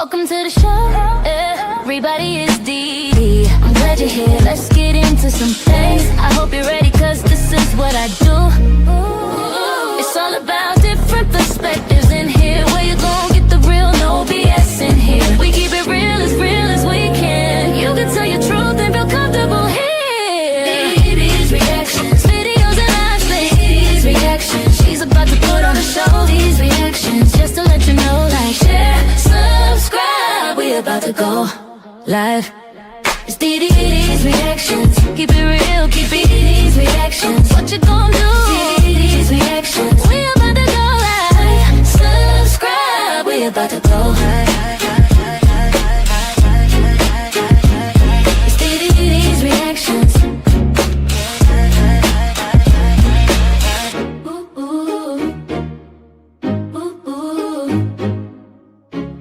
Welcome to the show. Everybody is Dee. I'm glad you're here. Let's get into some things. I hope you're ready, cause this is what I do. It's all about different perspectives in here. Where you gon' get the real, no BS in here. We keep it real as we can. You can tell your truth and feel comfortable here. DeeDee's reactions, videos and live DeeDee's reactions. She's about to put on a show. These reactions, just to let you know, like, share, subscribe. We about to go live. It's DeeDee's reactions. Keep it real, keep it DeeDee's reactions. What you gon' do? DeeDee's reactions. We about to go live. Subscribe. We about to go live. It's DeeDee's reactions. Ooh, ooh. Ooh, ooh.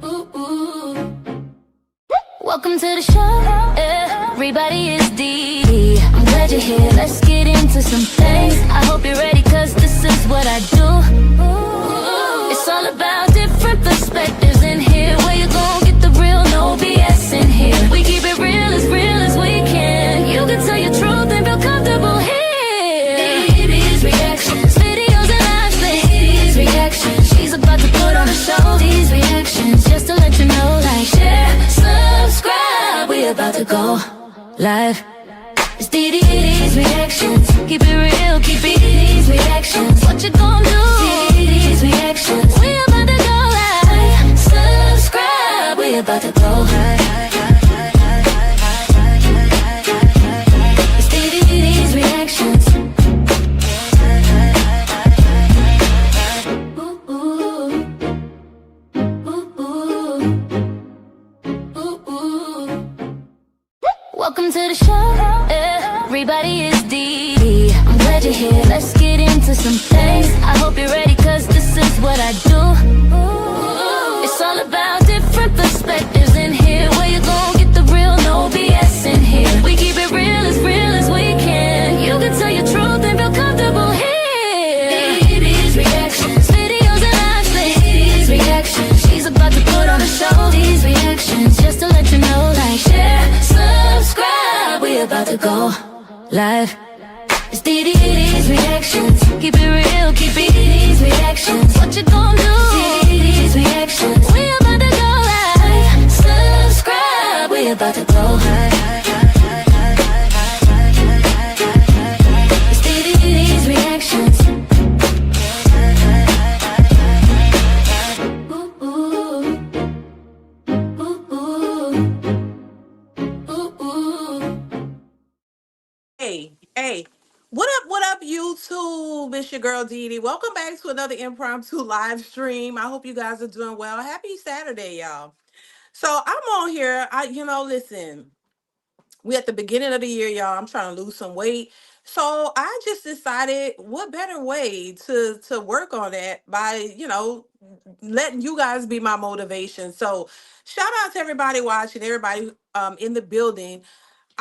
Ooh, ooh. Welcome to the show. Everybody is Dee. I'm glad you're here. Let's get into some things. I hope you're ready, cause this is what I do. It's all about different perspectives in here. Where you gon' get the real, no BS in here. We keep it real as we can. You can tell your truth and feel comfortable here. DeeDee's reactions, videos and live DeeDee's reactions. She's about to put on a show. These reactions, just to let you know, like, share, subscribe. We about to go live. It's DeeDee's reactions. Keep it real, keep it DeeDee's reactions. What you gon' do? DeeDee's reactions. We about to go live. Subscribe. We about to go live. It's DeeDee's reactions. Ooh, ooh. Ooh, ooh. Ooh, ooh. Welcome to the show. Everybody is Dee. I'm glad you're here. Let's get into some things. I hope you're ready, cause this is what I do. It's all about different perspectives in here. Where you gon' get the real, no BS in here. We keep it real as we can. You can tell your truth and feel comfortable here. DeeDee's reactions, videos and live DeeDee's reactions. She's about to put on a show. These reactions, just to let you know, like, share, subscribe. We about to go live. It's DeeDee's reactions. Keep it real, keep it DeeDee's reactions. What you gon' do? DeeDee's reactions. We about to go live. Subscribe. We about to go live. It's DeeDee's reactions. Ooh, ooh. Ooh, ooh. Ooh, ooh. Hey, what up, YouTube? It's your girl DeeDee. Welcome back to another impromptu live stream. I hope you guys are doing well. Happy Saturday, y'all. So I'm on here. Listen, we at the beginning of the year, y'all. I'm trying to lose some weight. So I just decided what better way to work on that by, letting you guys be my motivation. So shout out to everybody watching, everybody in the building.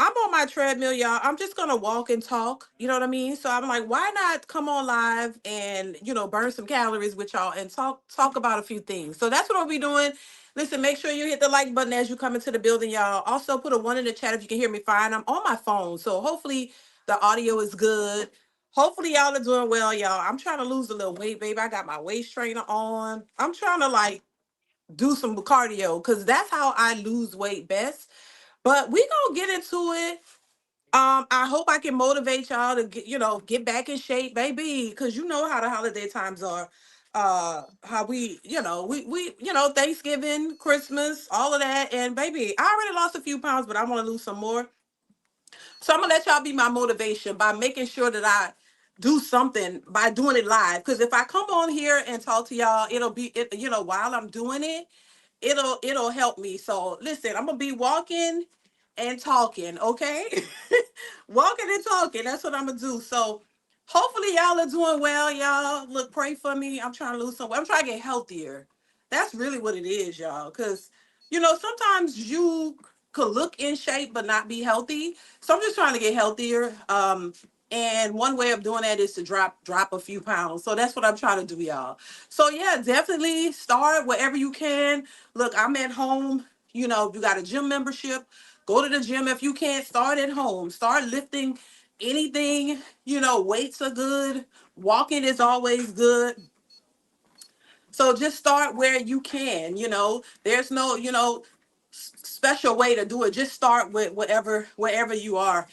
I'm on my treadmill, y'all. I'm just gonna walk and talk. You know what I mean? So I'm like, why not come on live and burn some calories with y'all and talk about a few things. So that's what I'll be doing. Listen, make sure you hit the like button as you come into the building, y'all. Also put a 1 in the chat if you can hear me fine. I'm on my phone, so hopefully the audio is good. Hopefully y'all are doing well, y'all. I'm trying to lose a little weight, baby. I got my waist trainer on. I'm trying to like do some cardio because that's how I lose weight best. But we gonna get into it. I hope I can motivate y'all to get back in shape, baby, because you know how the holiday times are. How we Thanksgiving, Christmas, all of that. And baby, I already lost a few pounds, but I want to lose some more. So I'm gonna let y'all be my motivation by making sure that I do something by doing it live. Because if I come on here and talk to y'all, it'll be while I'm doing it, it'll help me. So listen, I'm gonna be walking and talking, okay? Walking and talking. That's what I'm gonna do. So hopefully y'all are doing well, y'all. Look, pray for me. I'm trying to lose some weight. I'm trying to get healthier. That's really what it is, y'all. Because sometimes you could look in shape but not be healthy. So I'm just trying to get healthier. And one way of doing that is to drop a few pounds. So that's what I'm trying to do, y'all. So yeah, definitely start wherever you can. Look, I'm at home. If you got a gym membership, go to the gym. If you can't, start at home. Start lifting anything. Weights are good. Walking is always good. So just start where you can. There's no, special way to do it. Just start with wherever you are.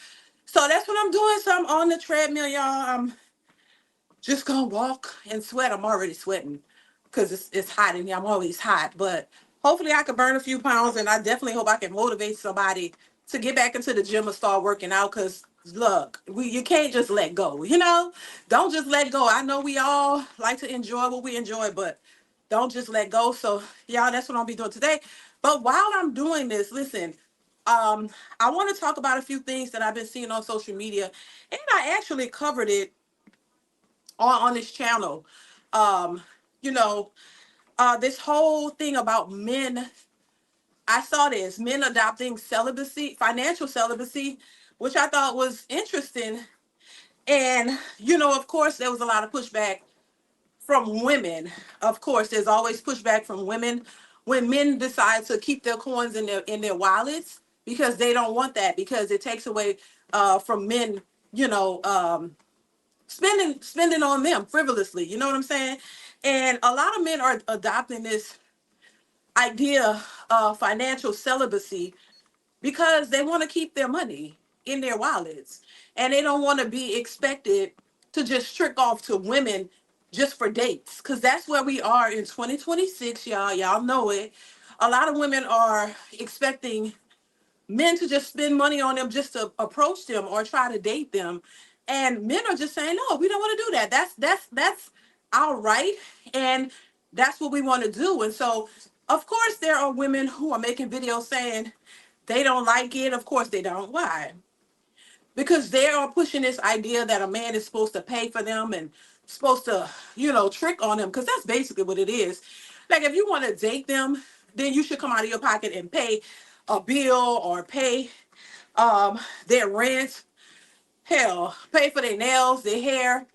So that's what I'm doing. So I'm on the treadmill, y'all. I'm just gonna walk and sweat. I'm already sweating because it's hot in here. I'm always hot, but hopefully I can burn a few pounds, and I definitely hope I can motivate somebody to get back into the gym and start working out. Because look, you can't just let go. Don't just let go. I know we all like to enjoy what we enjoy, but don't just let go. So y'all, that's what I'll be doing today. But while I'm doing this, listen. I want to talk about a few things that I've been seeing on social media, and I actually covered it on this channel. Um, you know, this whole thing about men. I saw this men adopting celibacy, financial celibacy, which I thought was interesting. And of course, there was a lot of pushback from women. Of course, there's always pushback from women when men decide to keep their coins in their wallets because they don't want that, because it takes away from men, you know, spending on them frivolously. You know what I'm saying? And a lot of men are adopting this idea of financial celibacy because they want to keep their money in their wallets, and they don't want to be expected to just trick off to women just for dates, because that's where we are in 2026, y'all know it. A lot of women are expecting men to just spend money on them just to approach them or try to date them, and men are just saying, no, we don't want to do that. That's our right, and that's what we want to do. And so of course there are women who are making videos saying they don't like it. Of course they don't. Why? Because they are pushing this idea that a man is supposed to pay for them and supposed to, trick on them. Because that's basically what it is. Like, if you want to date them, then you should come out of your pocket and pay a bill or pay their rent. Hell, pay for their nails, their hair,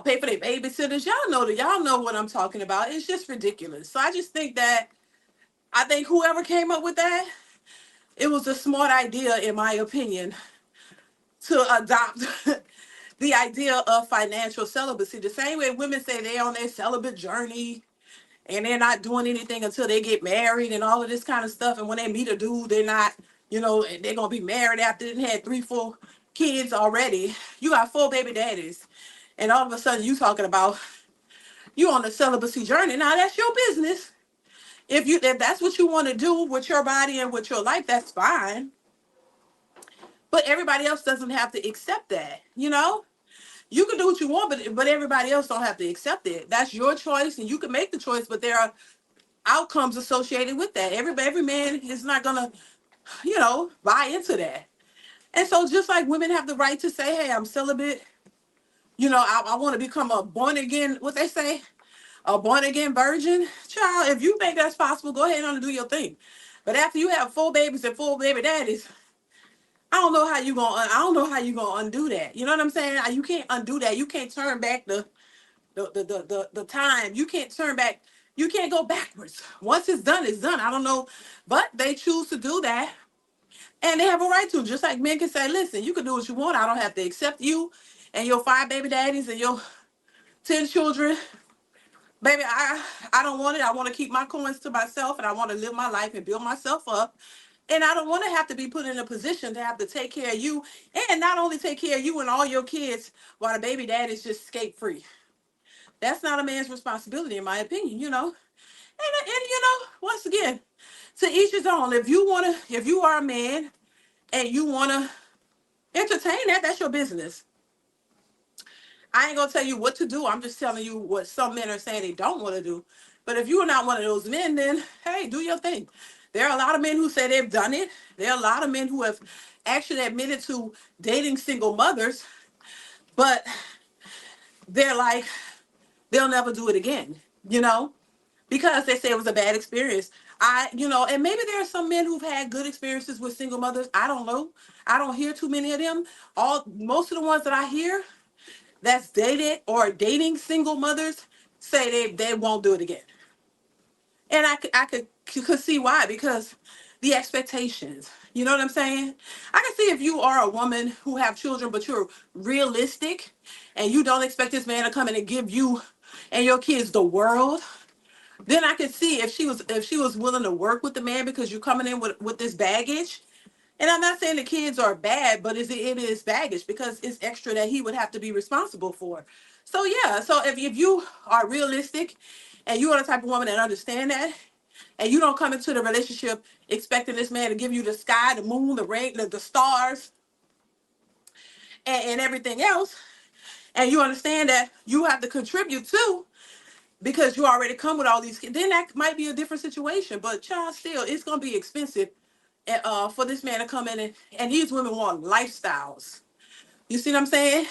pay for their babysitters. Y'all know what I'm talking about. It's just ridiculous. So I think whoever came up with that, it was a smart idea, in my opinion, to adopt the idea of financial celibacy. The same way women say they're on their celibate journey and they're not doing anything until they get married and all of this kind of stuff. And when they meet a dude, they're not, they're going to be married after they had 3, 4 kids already. You got 4 baby daddies. And all of a sudden you talking about you on the celibacy journey. Now that's your business. If that's what you want to do with your body and with your life, that's fine. But everybody else doesn't have to accept that. You can do what you want, but everybody else don't have to accept it. That's your choice, and you can make the choice, but there are outcomes associated with that. Every man is not gonna, buy into that. And so just like women have the right to say, hey, I'm celibate, I want to become a born again, what they say, a born again virgin. Child, if you think that's possible, go ahead and do your thing. But after you have 4 babies and 4 baby daddies, I don't know how you gonna undo that. You know what I'm saying? You can't undo that. You can't turn back the time. You can't turn back. You can't go backwards. Once it's done, it's done. I don't know, but they choose to do that, and they have a right to. Just like men can say, listen, you can do what you want. I don't have to accept you and your 5 baby daddies and your 10 children. Baby, I don't want it. I want to keep my coins to myself, and I want to live my life and build myself up. And I don't want to have to be put in a position to have to take care of you, and not only take care of you and all your kids while the baby daddies just escape free. That's not a man's responsibility, in my opinion. And once again, to each his own. If you are a man and you wanna entertain that, that's your business. I ain't gonna tell you what to do. I'm just telling you what some men are saying they don't want to do. But if you are not one of those men, then hey, do your thing. There are a lot of men who say they've done it. There are a lot of men who have actually admitted to dating single mothers, but they're like, they'll never do it again, you know? because they say it was a bad experience. And maybe there are some men who've had good experiences with single mothers. I don't know. I don't hear too many of them. Most of the ones that I hear that's dated or dating single mothers say they won't do it again. And I could see why, because the expectations. You know what I'm saying? I can see if you are a woman who have children, but you're realistic and you don't expect this man to come in and give you and your kids the world. Then I could see if she was willing to work with the man, because you're coming in with this baggage. And I'm not saying the kids are bad, but it is baggage, because it's extra that he would have to be responsible for. So yeah, so if you are realistic and you are the type of woman that understand that, and you don't come into the relationship expecting this man to give you the sky, the moon, the rain, the stars, and everything else, and you understand that you have to contribute too, because you already come with all these kids, then that might be a different situation. But child, still, it's gonna be expensive for this man to come in, and these women want lifestyles. You see what I'm saying?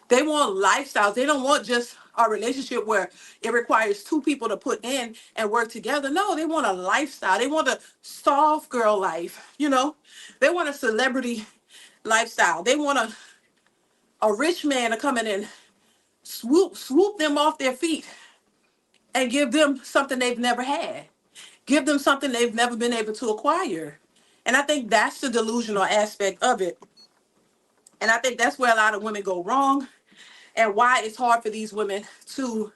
They want lifestyles. They don't want just a relationship where it requires two people to put in and work together. No, they want a lifestyle. They want a soft girl life. They want a celebrity lifestyle. They want a rich man to come in and swoop them off their feet and give them something they've never had. Give them something they've never been able to acquire. And I think that's the delusional aspect of it. And I think that's where a lot of women go wrong, and why it's hard for these women to,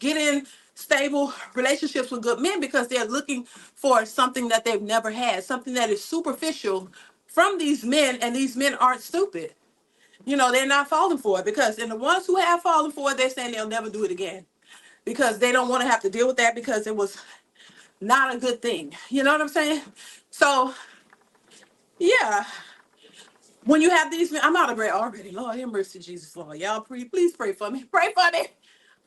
get in stable relationships with good men, because they're looking for something that they've never had, something that is superficial from these men, and these men aren't stupid. They're not falling for it, because, and the ones who have fallen for it, they're saying they'll never do it again, because they don't want to have to deal with that, because it was not a good thing. You know what I'm saying? So, yeah, when you have these men, I'm out of breath already. Lord, have mercy, Jesus, Lord. Y'all, please pray for me. Pray for me.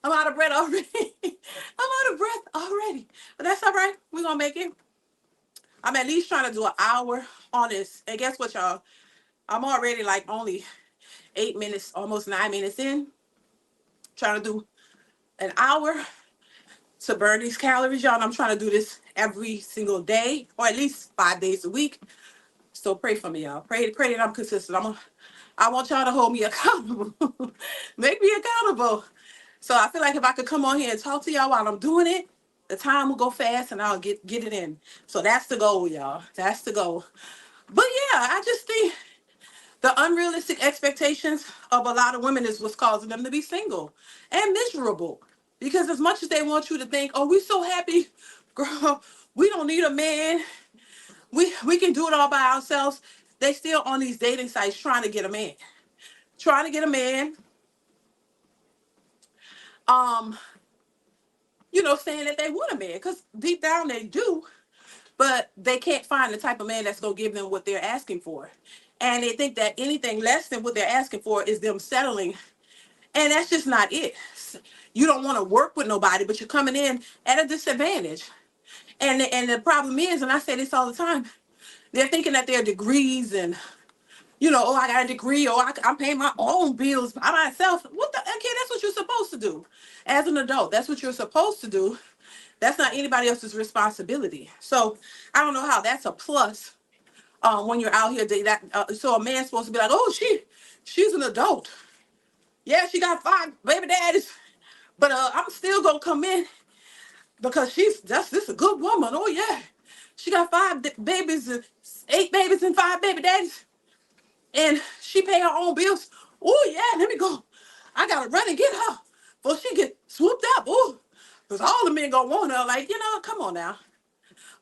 I'm out of breath already. I'm out of breath already. But that's all right. We're going to make it. I'm at least trying to do an hour on this. And guess what, y'all? I'm already like only 8 minutes, almost 9 minutes in. Trying to do an hour to burn these calories, y'all. And I'm trying to do this every single day, or at least 5 days a week. So pray for me, y'all. Pray that I'm consistent. I want y'all to hold me accountable. Make me accountable. So I feel like if I could come on here and talk to y'all while I'm doing it, the time will go fast and I'll get it in. So that's the goal, y'all. That's the goal. But yeah, I just think the unrealistic expectations of a lot of women is what's causing them to be single and miserable. Because as much as they want you to think, oh, we're so happy, girl, we don't need a man. We can do it all by ourselves. They still on these dating sites trying to get a man. Trying to get a man. Um, saying that they want a man. Because deep down they do. But they can't find the type of man that's going to give them what they're asking for. And they think that anything less than what they're asking for is them settling. And that's just not it. You don't want to work with nobody, but you're coming in at a disadvantage. And the problem is, and I say this all the time, they're thinking that their degrees and, oh, I got a degree, or I'm paying my own bills by myself. What the? Okay, that's what you're supposed to do. As an adult, that's what you're supposed to do. That's not anybody else's responsibility. So I don't know how that's a plus when you're out here. So a man's supposed to be like, oh, she's an adult. Yeah, she got 5 baby daddies, but I'm still gonna come in because this a good woman. Oh yeah, she got 5 babies, 8 babies, and 5 baby daddies, and she pay her own bills. Oh yeah, let me go. I gotta run and get her before she get swooped up. Oh, because all the men gonna want her. Like, come on now.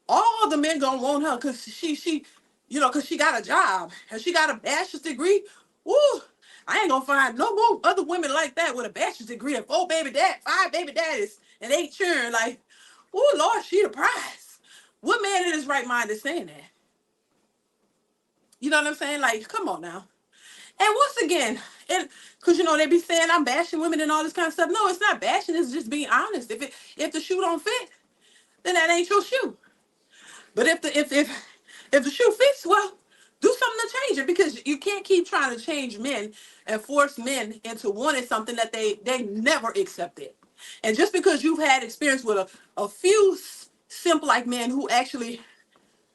All the men gonna want her because because she got a job and she got a bachelor's degree. Woo! I ain't gonna find no more other women like that with a bachelor's degree and 5 baby daddies, and 8 children. Like, oh Lord, she the prize. What man in his right mind is saying that? You know what I'm saying? Like, come on now. And once again, because they be saying I'm bashing women and all this kind of stuff. No, it's not bashing. It's just being honest. If the shoe don't fit, then that ain't your shoe. But if the shoe fits, well, do something to change it, because you can't keep trying to change men and force men into wanting something that they never accepted. And just because you've had experience with a few simp like men who actually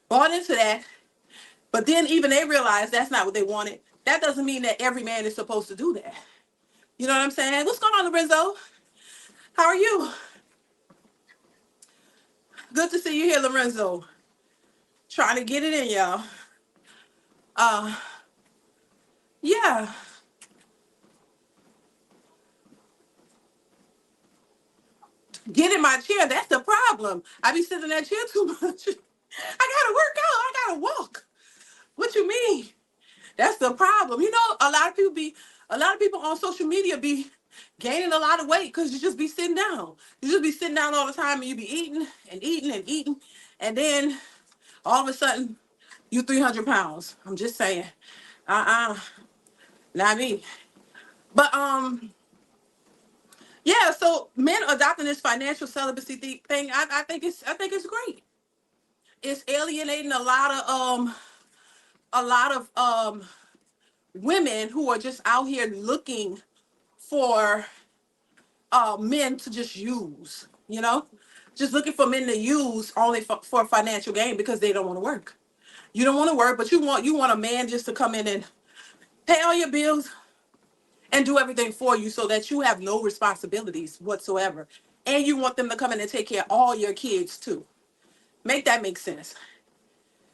bought into that, but then even they realized that's not what they wanted, that doesn't mean that every man is supposed to do that. You know what I'm saying? What's going on, Lorenzo? How are you? Good to see you here, Lorenzo. Trying to get it in, y'all. Uh, yeah. Get in my chair. That's the problem. I be sitting in that chair too much. I gotta work out. I gotta walk. What you mean? That's the problem. You know, a lot of people on social media be gaining a lot of weight because you just be sitting down. You just be sitting down all the time and you be eating and eating and eating. And then all of a sudden, you 300 pounds. I'm just saying. Uh-uh. Not me. But yeah, so men adopting this financial celibacy thing, I think it's great. It's alienating a lot of women who are just out here looking for men to just use, you know, just looking for men to use only for financial gain because they don't want to work. You don't want to work, but you want a man just to come in and pay all your bills and do everything for you so that you have no responsibilities whatsoever. And you want them to come in and take care of all your kids too. Make that make sense.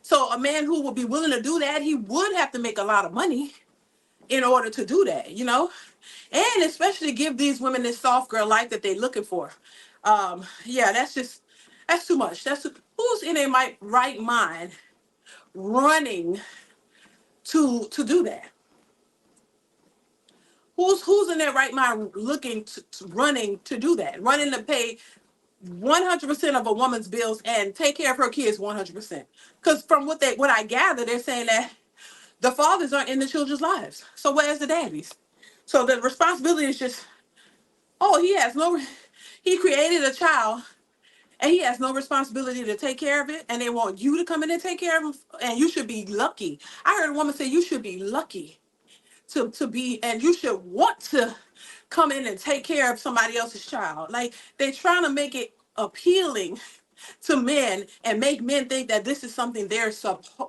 So a man who would be willing to do that, he would have to make a lot of money in order to do that, you know? And especially give these women this soft girl life that they're looking for. Yeah, that's too much. Who's in a right mind running to do that? Who's in their right mind looking to running to do that? Running to pay 100% of a woman's bills and take care of her kids 100%. Because from what I gather, they're saying that the fathers aren't in the children's lives. So where's the daddies? So the responsibility is just, oh, he created a child and he has no responsibility to take care of it. And they want you to come in and take care of him. And you should be lucky. I heard a woman say you should be lucky to be, and you should want to come in and take care of somebody else's child. Like they're trying to make it appealing to men and make men think that this is something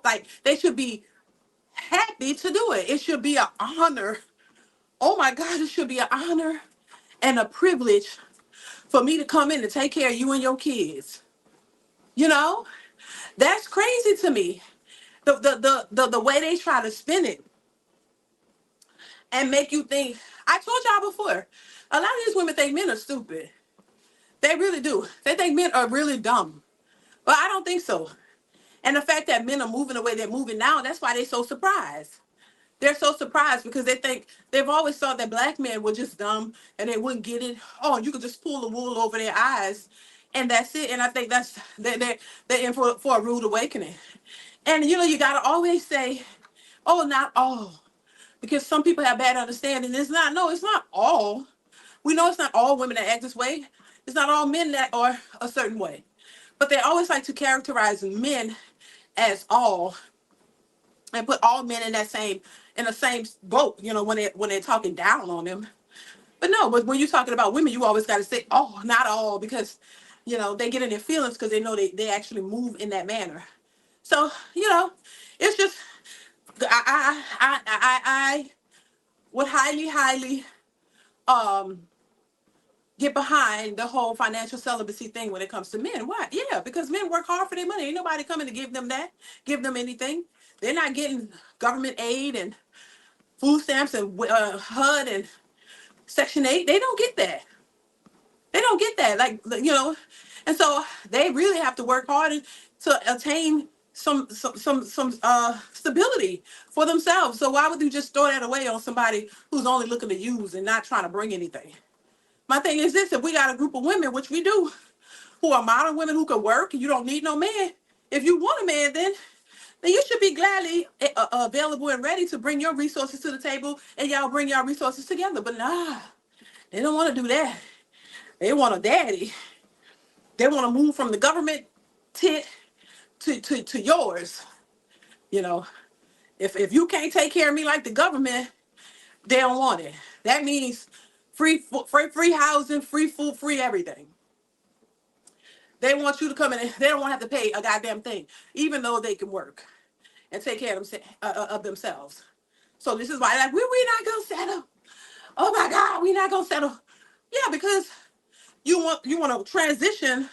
like they should be happy to do it. It should be an honor. Oh my God, it should be an honor and a privilege for me to come in and take care of you and your kids. You know, that's crazy to me. The way they try to spin it and make you think. I told y'all before, a lot of these women think men are stupid. They really do. They think men are really dumb. But I don't think so. And the fact that men are moving the way they're moving now, that's why they're so surprised. They're so surprised because they've always thought that black men were just dumb and they wouldn't get it. Oh, you could just pull the wool over their eyes and that's it. And I think they're in for a rude awakening. And you know, you gotta always say, oh, not all. Because some people have bad understanding. It's not all. We know it's not all women that act this way. It's not all men that are a certain way. But they always like to characterize men as all and put all men in the same boat, you know, when they're talking down on them. But no, but when you're talking about women, you always got to say, oh, not all, because you know they get in their feelings because they know they actually move in that manner. So you know, it's just I would highly um get behind the whole financial celibacy thing when it comes to men. Why? Yeah, because men work hard for their money. Ain't nobody coming to give them anything. They're not getting government aid and food stamps and HUD and Section 8. They don't get that. They don't get that. Like, you know, and so they really have to work hard to attain some stability for themselves. So why would you just throw that away on somebody who's only looking to use and not trying to bring anything? My thing is this: if we got a group of women, which we do, who are modern women who can work, and you don't need no man. If you want a man, then you should be gladly available and ready to bring your resources to the table, and y'all bring y'all resources together. But nah, they don't want to do that. They want a daddy. They want to move from the government tit to yours. You know, if you can't take care of me like the government, they don't want it. That means free housing, free food, free everything. They want you to come in and they don't want to have to pay a goddamn thing, even though they can work and take care of themselves. So this is why, like, we not gonna settle. Oh my God, we not gonna settle. Yeah, because you want to transition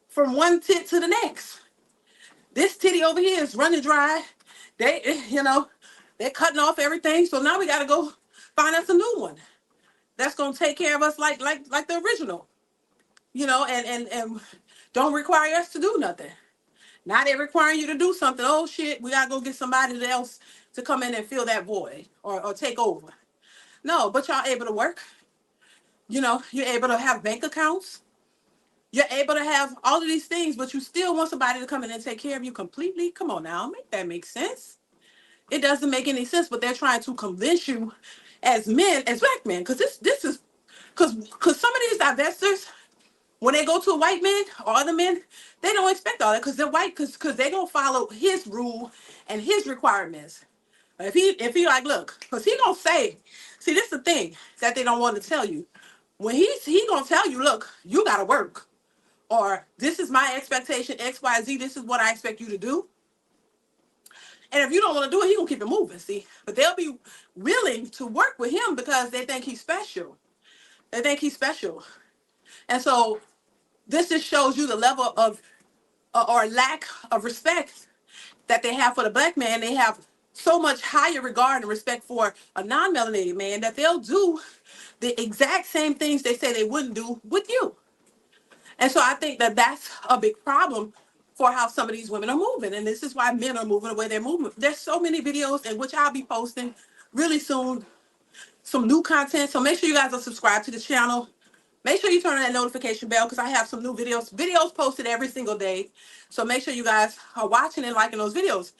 from one tit to the next. This titty over here is running dry. They're cutting off everything. So now we got to go find us a new one that's gonna take care of us like the original. And don't require us to do nothing. Now they requiring you to do something. Oh shit, we gotta go get somebody else to come in and fill that void or take over. No, but y'all able to work. You're able to have bank accounts. You're able to have all of these things, but you still want somebody to come in and take care of you completely. Come on now, make that make sense. It doesn't make any sense, but they're trying to convince you as men, as black men, because this is because some of these divestors, when they go to a white man or other men, they don't expect all that because they're white, because they don't follow his rule and his requirements. If he like, look, because he gonna say, see, this is the thing that they don't want to tell you. When he gonna tell you, look, you gotta work, or this is my expectation, XYZ, this is what I expect you to do. And if you don't want to do it, he gonna keep it moving, see. But they'll be willing to work with him because they think he's special. They think he's special. And so this just shows you the level of or lack of respect that they have for the black man. They have so much higher regard and respect for a non-melanated man that they'll do the exact same things they say they wouldn't do with you. And so I think that that's a big problem for how some of these women are moving. And this is why men are moving the way they're moving. There's so many videos in which I'll be posting really soon, some new content. So make sure you guys are subscribed to the channel. Make sure you turn on that notification bell because I have some new videos posted every single day. So make sure you guys are watching and liking those videos,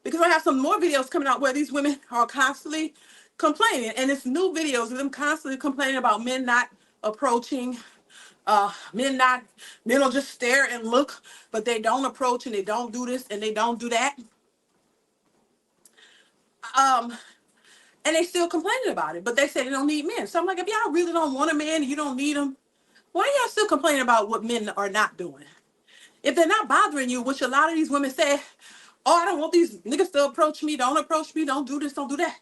because I have some more videos coming out where these women are constantly complaining. And it's new videos of them constantly complaining about men not approaching, men will just stare and look, but they don't approach and they don't do this and they don't do that. Um, and they still complaining about it, but they say they don't need men. So I'm like, if y'all really don't want a man and you don't need them, why are y'all still complaining about what men are not doing? If they're not bothering you, which a lot of these women say, oh, I don't want these niggas to approach me, don't do this, don't do that.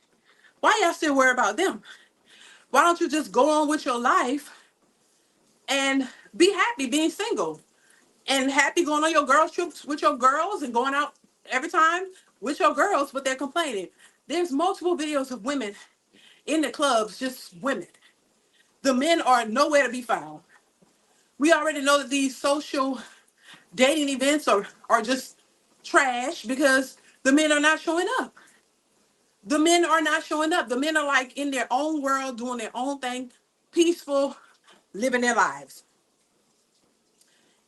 Why y'all still worry about them? Why don't you just go on with your life and be happy being single and happy going on your girls trips with your girls and going out every time with your girls, but they're complaining. There's multiple videos of women in the clubs, just women. The men are nowhere to be found. We already know that these social dating events are just trash because the men are not showing up. The men are not showing up. The men are like in their own world, doing their own thing, peaceful, living their lives.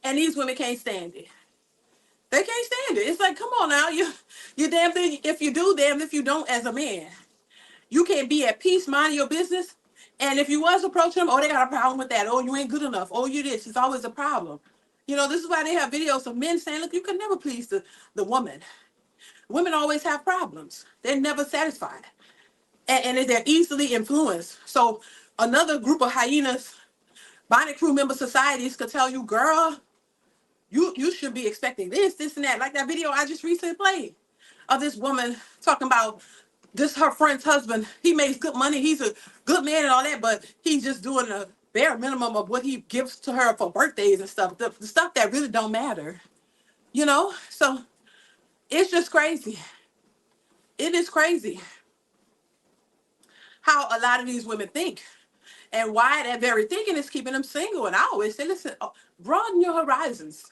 And these women can't stand it. They can't stand it. It's like, come on now, you damn thing if you do, damn if you don't as a man. You can't be at peace, mind your business. And if you was approaching them, oh, they got a problem with that. Oh, you ain't good enough. Oh, you this. It's always a problem. This is why they have videos of men saying, look, you can never please the woman. Women always have problems. They're never satisfied. And they're easily influenced. So another group of hyenas, Bonnet Crew member societies could tell you, girl, you should be expecting this, and that. Like that video I just recently played of this woman talking about this, her friend's husband. He makes good money. He's a good man and all that, but he's just doing the bare minimum of what he gives to her for birthdays and stuff. The stuff that really don't matter. So it's just crazy. It is crazy how a lot of these women think and why that very thinking is keeping them single. And I always say, listen, broaden your horizons.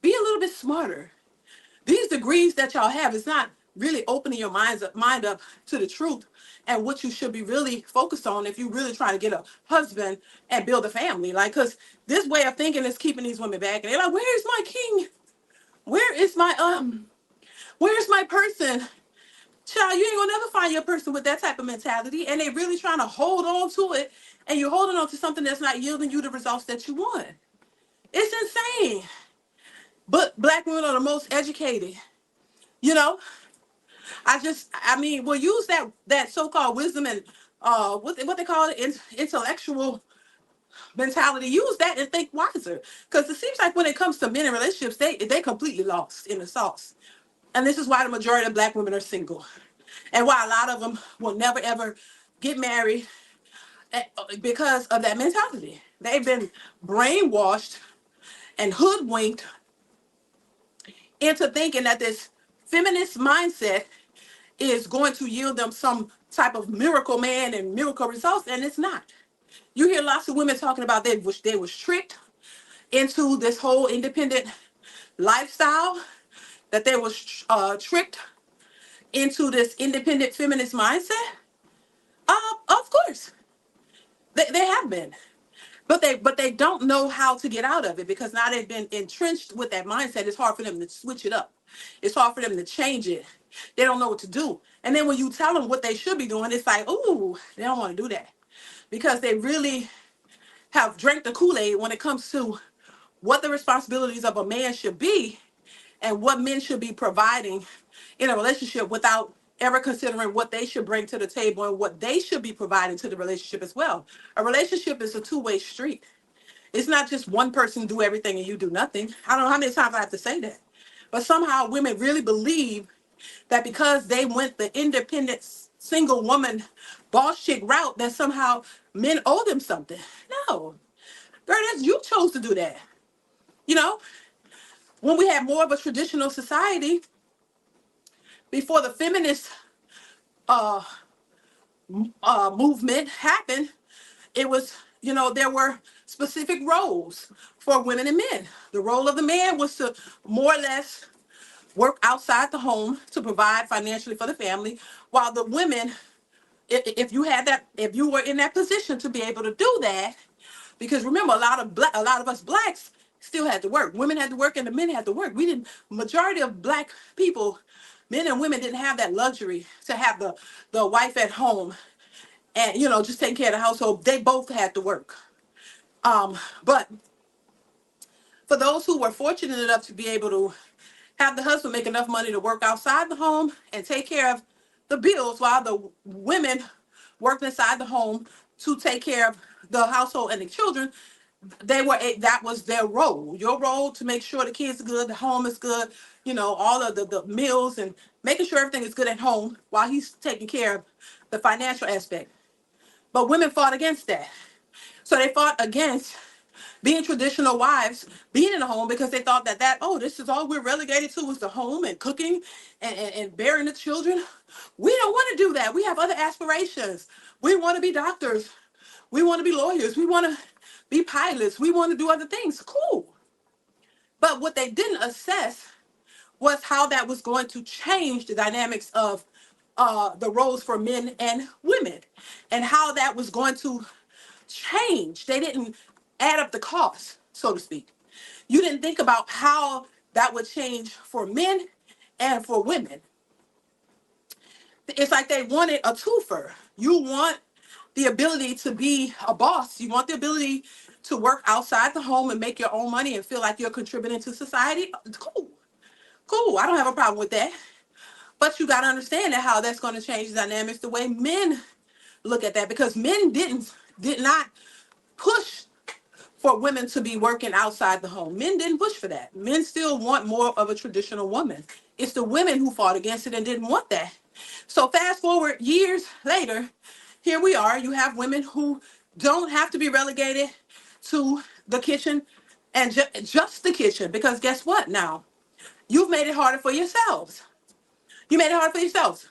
Be a little bit smarter. These degrees that y'all have, it's not really opening your mind up to the truth and what you should be really focused on if you really trying to get a husband and build a family. Like, because this way of thinking is keeping these women back. And they're like, where's my king? Where's my person? Child, you ain't gonna never find your person with that type of mentality. And they really trying to hold on to it. And you're holding on to something that's not yielding you the results that you want. It's insane. But black women are the most educated. You know, we'll use that so-called wisdom and what they call it, intellectual mentality. Use that and think wiser. Because it seems like when it comes to men in relationships, they completely lost in the sauce. And this is why the majority of black women are single, and why a lot of them will never ever get married, because of that mentality. They've been brainwashed and hoodwinked into thinking that this feminist mindset is going to yield them some type of miracle man and miracle results, and it's not. You hear lots of women talking about they was tricked into this whole independent lifestyle, that they was tricked into this independent feminist mindset. Of course, they have been. But they don't know how to get out of it, because now they've been entrenched with that mindset. It's hard for them to switch it up. It's hard for them to change it. They don't know what to do. And then when you tell them what they should be doing, it's like, ooh, they don't want to do that, because they really have drank the Kool-Aid when it comes to what the responsibilities of a man should be and what men should be providing in a relationship, without ever considering what they should bring to the table and what they should be providing to the relationship as well. A relationship is a two-way street. It's not just one person do everything and you do nothing. I don't know how many times I have to say that. But somehow women really believe that because they went the independent single woman boss chick route, that somehow men owe them something. No. Girl, that's you chose to do that. You know, when we had more of a traditional society before the feminist uh, movement happened, it was, there were specific roles for women and men. The role of the man was to more or less work outside the home to provide financially for the family, while the women, if you were in that position to be able to do that, because remember, a lot of us blacks still had to work. Women had to work and the men had to work. We didn't. Majority of black people, men and women, didn't have that luxury to have the wife at home and just taking care of the household. They both had to work. But for those who were fortunate enough to be able to have the husband make enough money to work outside the home and take care of the bills, while the women worked inside the home to take care of the household and the children, that was their role. Your role to make sure the kids are good, the home is good, all of the meals, and making sure everything is good at home while he's taking care of the financial aspect. But women fought against that. So they fought against being traditional wives, being in the home, because they thought oh, this is all we're relegated to, is the home and cooking and bearing the children. We don't want to do that. We have other aspirations. We want to be doctors. We want to be lawyers. We want to be pilots. We want to do other things. Cool. But what they didn't assess was how that was going to change the dynamics of the roles for men and women, and how that was going to change. They didn't add up the cost, so to speak. You didn't think about how that would change for men and for women. It's like they wanted a twofer. You want the ability to be a boss. You want the ability to work outside the home and make your own money and feel like you're contributing to society. Cool. Cool. I don't have a problem with that. But you got to understand that how that's going to change the dynamics, the way men look at that, because men did not push for women to be working outside the home. Men didn't push for that. Men still want more of a traditional woman. It's the women who fought against it and didn't want that. So fast forward years later, here we are. You have women who don't have to be relegated to the kitchen and just the kitchen, because guess what now? You've made it harder for yourselves. You made it hard for yourselves.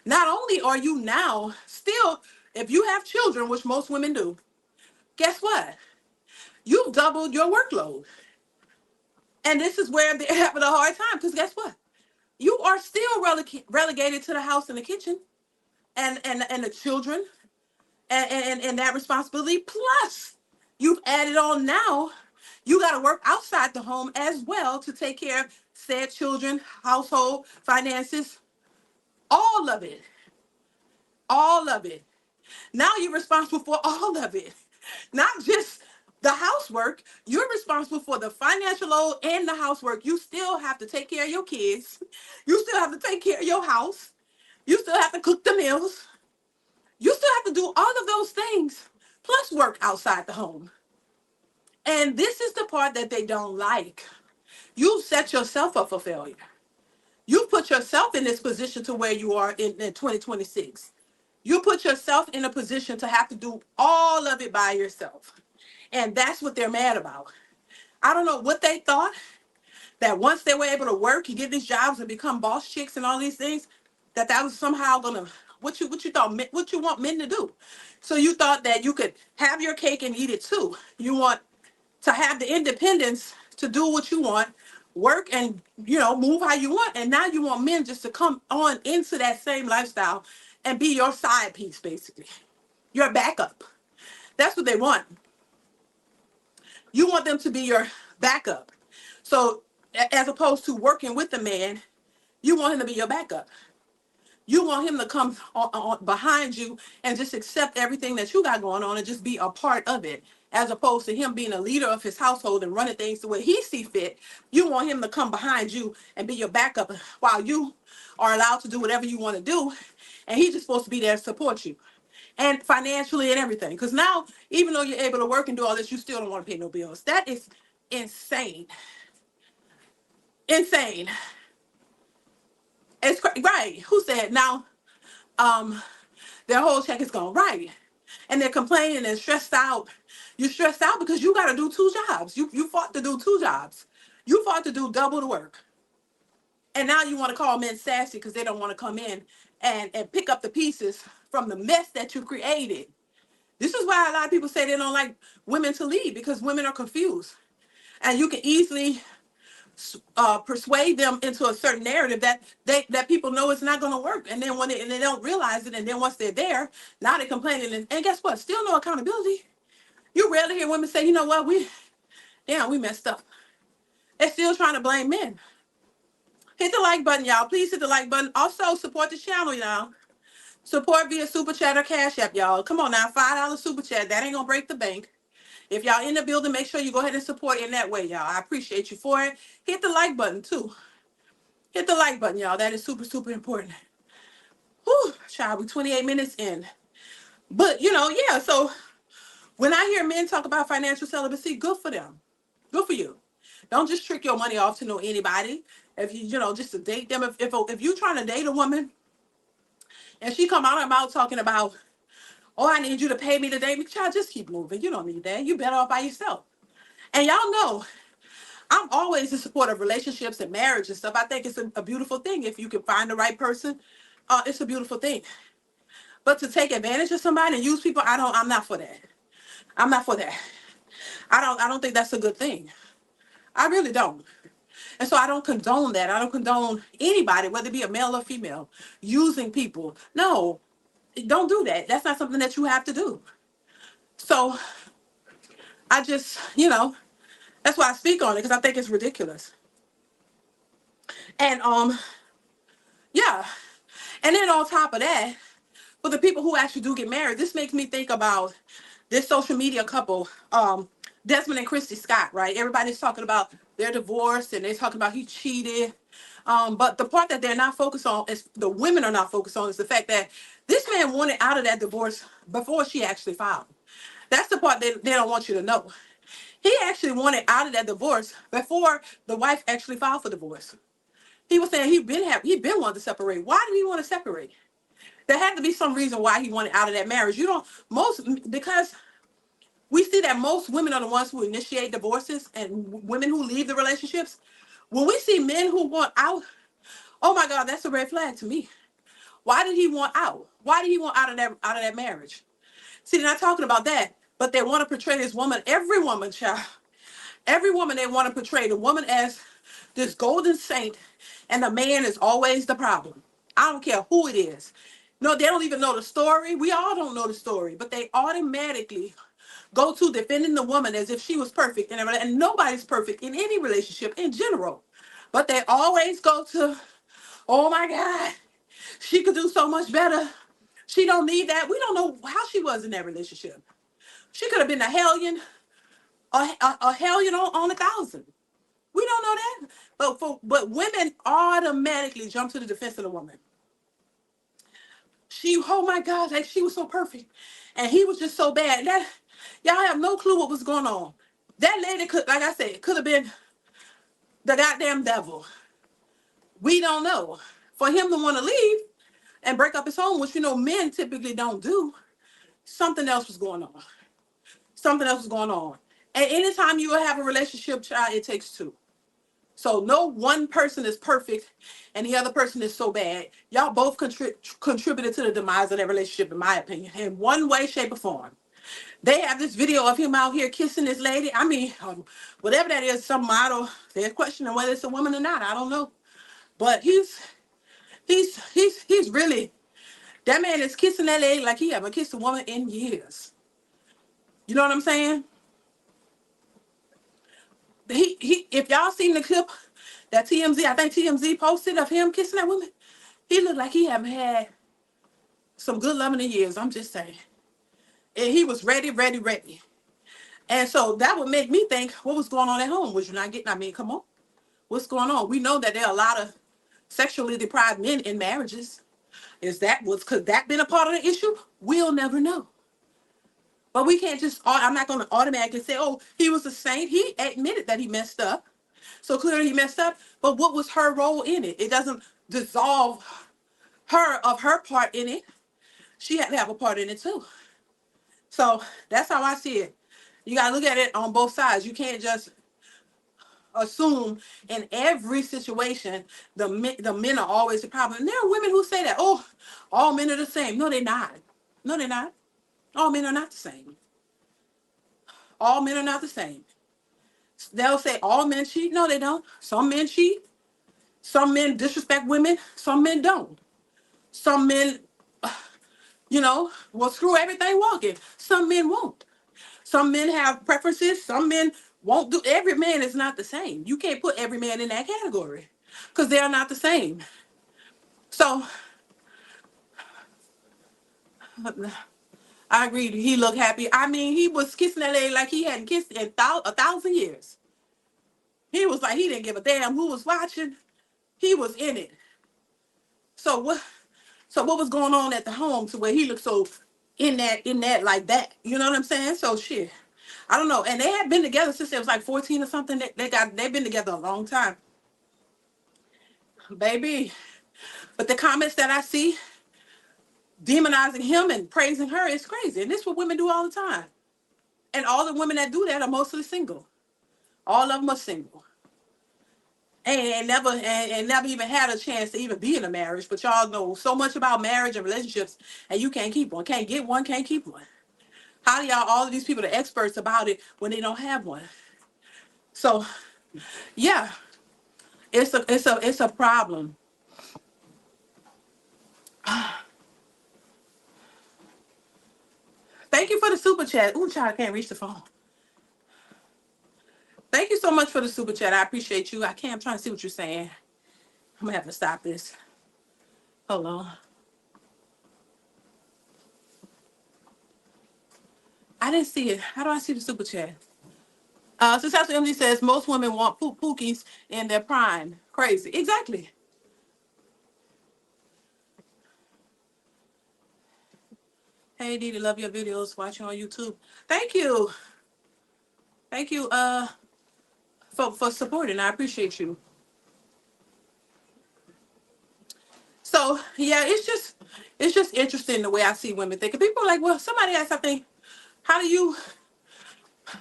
Not only are you now still, if you have children, which most women do, guess what? You've doubled your workload. And this is where they're having a hard time, because guess what? You are still relegated to the house and the kitchen and the children and that responsibility. Plus, you've added on now, you got to work outside the home as well to take care of said children, household, finances, all of it. All of it. Now you're responsible for all of it. Not just the housework. You're responsible for the financial load and the housework. You still have to take care of your kids. You still have to take care of your house. You still have to cook the meals. You still have to do all of those things plus work outside the home. And this is the part that they don't like. You set yourself up for failure. You put yourself in this position to where you are in 2026. You put yourself in a position to have to do all of it by yourself. And that's what they're mad about. I don't know what they thought, that once they were able to work and get these jobs and become boss chicks and all these things, that was somehow gonna, what you thought, what you want men to do. So you thought that you could have your cake and eat it too. You want to have the independence to do what you want, work and move how you want. And now you want men just to come on into that same lifestyle and be your side piece, basically. Your backup. That's what they want. You want them to be your backup. So as opposed to working with the man, you want him to be your backup. You want him to come on behind you and just accept everything that you got going on and just be a part of it, as opposed to him being a leader of his household and running things the way he see fit. You want him to come behind you and be your backup while you are allowed to do whatever you want to do, and he's just supposed to be there to support you, and financially and everything. Because now, even though you're able to work and do all this, you still don't want to pay no bills. That is insane. Insane. It's right. Who said now? Their whole check is gone, right? And they're complaining and stressed out. You're stressed out because you got to do two jobs. You fought to do two jobs. You fought to do double the work. And now you want to call men sassy because they don't want to come in and pick up the pieces from the mess that you created. This is why a lot of people say they don't like women to lead, because women are confused. And you can easily persuade them into a certain narrative that people know it's not going to work, and then and they don't realize it, and then once they're there, now they're complaining, and guess what? Still no accountability. You rarely hear women say, you know what, we messed up. They're still trying to blame men. Hit the like button, y'all. Please hit the like button. Also support the channel, y'all. Support via super chat or cash app, y'all. Come on now, $5 super chat. That ain't gonna break the bank. If y'all in the building, make sure you go ahead and support in that way, y'all. I appreciate you for it. Hit the like button too. Hit the like button, y'all. That is super, super important. Whew, child, we 28 minutes in. But, yeah, so when I hear men talk about financial celibacy, good for them. Good for you. Don't just trick your money off to know anybody. If just to date them. If you're trying to date a woman and she come out her mouth talking about, oh, I need you to pay me to date me, child, just keep moving. You don't need that. You better off by yourself. And y'all know, I'm always in support of relationships and marriage and stuff. I think it's a beautiful thing. If you can find the right person, it's a beautiful thing. But to take advantage of somebody and use people, I'm not for that. I'm not for that. I don't think that's a good thing. I really don't. And so I don't condone that. I don't condone anybody, whether it be a male or female, using people. No, don't do that. That's not something that you have to do. So I just, that's why I speak on it, because I think it's ridiculous. And yeah. And then on top of that, for the people who actually do get married, this makes me think about this social media couple, Desmond and Christy Scott, right? Everybody's talking about their divorce and they're talking about he cheated. But the part that they're not focused on, is the women are not focused on, is the fact that this man wanted out of that divorce before she actually filed. That's the part they don't want you to know. He actually wanted out of that divorce before the wife actually filed for divorce. He was saying he been wanting to separate. Why did he want to separate? There had to be some reason why he wanted out of that marriage. Because we see that most women are the ones who initiate divorces and women who leave the relationships. When we see men who want out, oh my God, that's a red flag to me. Why did he want out? Why did he want out of that marriage? See, they're not talking about that, but they want to portray this woman, every woman, child. Every woman, they want to portray the woman as this golden saint, and the man is always the problem. I don't care who it is. No, they don't even know the story. We all don't know the story, but they automatically go to defending the woman as if she was perfect. And nobody's perfect in any relationship in general. But they always go to, oh my God, she could do so much better. She don't need that. We don't know how she was in that relationship. She could have been a hellion, a hellion on 1,000. We don't know that. But women automatically jump to the defense of the woman. oh my God, like she was so perfect. And he was just so bad. That y'all have no clue what was going on. That lady could, like I said, could have been the goddamn devil. We don't know. For him to want to leave and break up his home, which men typically don't do, something else was going on. Something else was going on. And anytime you have a relationship, child, it takes two. So no one person is perfect and the other person is so bad. Y'all both contributed to the demise of that relationship, in my opinion, in one way, shape, or form. They have this video of him out here kissing this lady. I mean, whatever that is, some model. They're questioning whether it's a woman or not. I don't know. But he's really, that man is kissing that lady like he haven't kissed a woman in years. You know what I'm saying? If y'all seen the clip that I think TMZ posted of him kissing that woman, he looked like he haven't had some good loving in years. I'm just saying. And he was ready, ready, ready. And so that would make me think, what was going on at home? Was you not getting, I mean, come on. What's going on? We know that there are a lot of sexually deprived men in marriages. Could that been a part of the issue? We'll never know. But we can't just, I'm not going to automatically say, oh, he was a saint. He admitted that he messed up. So clearly he messed up. But what was her role in it? It doesn't dissolve her of her part in it. She had to have a part in it too. So that's how I see it. You got to look at it on both sides. You can't just assume in every situation the men are always the problem. And there are women who say that, oh, all men are the same. No, they're not. No, they're not. All men are not the same. All men are not the same. They'll say all men cheat. No, they don't. Some men cheat. Some men disrespect women. Some men don't. Some men, will screw everything walking. Some men won't. Some men have preferences. Some men won't do. Every man is not the same. You can't put every man in that category because they are not the same. So I agree. He looked happy. I mean, he was kissing that lady like he hadn't kissed in 1,000 years. He was like, he didn't give a damn who was watching. He was in it. So what was going on at the home to where he looked so in that like that? You know what I'm saying? So shit. I don't know. And they had been together since they was like 14 or something. They've been together a long time. Baby. But the comments that I see demonizing him and praising her is crazy. And this is what women do all the time. And all the women that do that are mostly single. All of them are single. And never even had a chance to even be in a marriage. But y'all know so much about marriage and relationships, and you can't keep one. Can't get one, can't keep one. How do y'all, all of these people, are experts about it when they don't have one? So yeah, it's a problem. Thank you for the super chat. Ooh, child, I can't reach the phone. Thank you so much for the super chat. I appreciate you. I'm trying to see what you're saying. I'm gonna have to stop this. Hold on. I didn't see it. How do I see the super chat? Successful MD says most women want pookies in their prime. Crazy. Exactly. Hey, Dee, love your videos. Watch you on YouTube. Thank you. Thank you for supporting. I appreciate you. So yeah, it's just interesting the way I see women think. And people are like, well, somebody asked, I think, how do you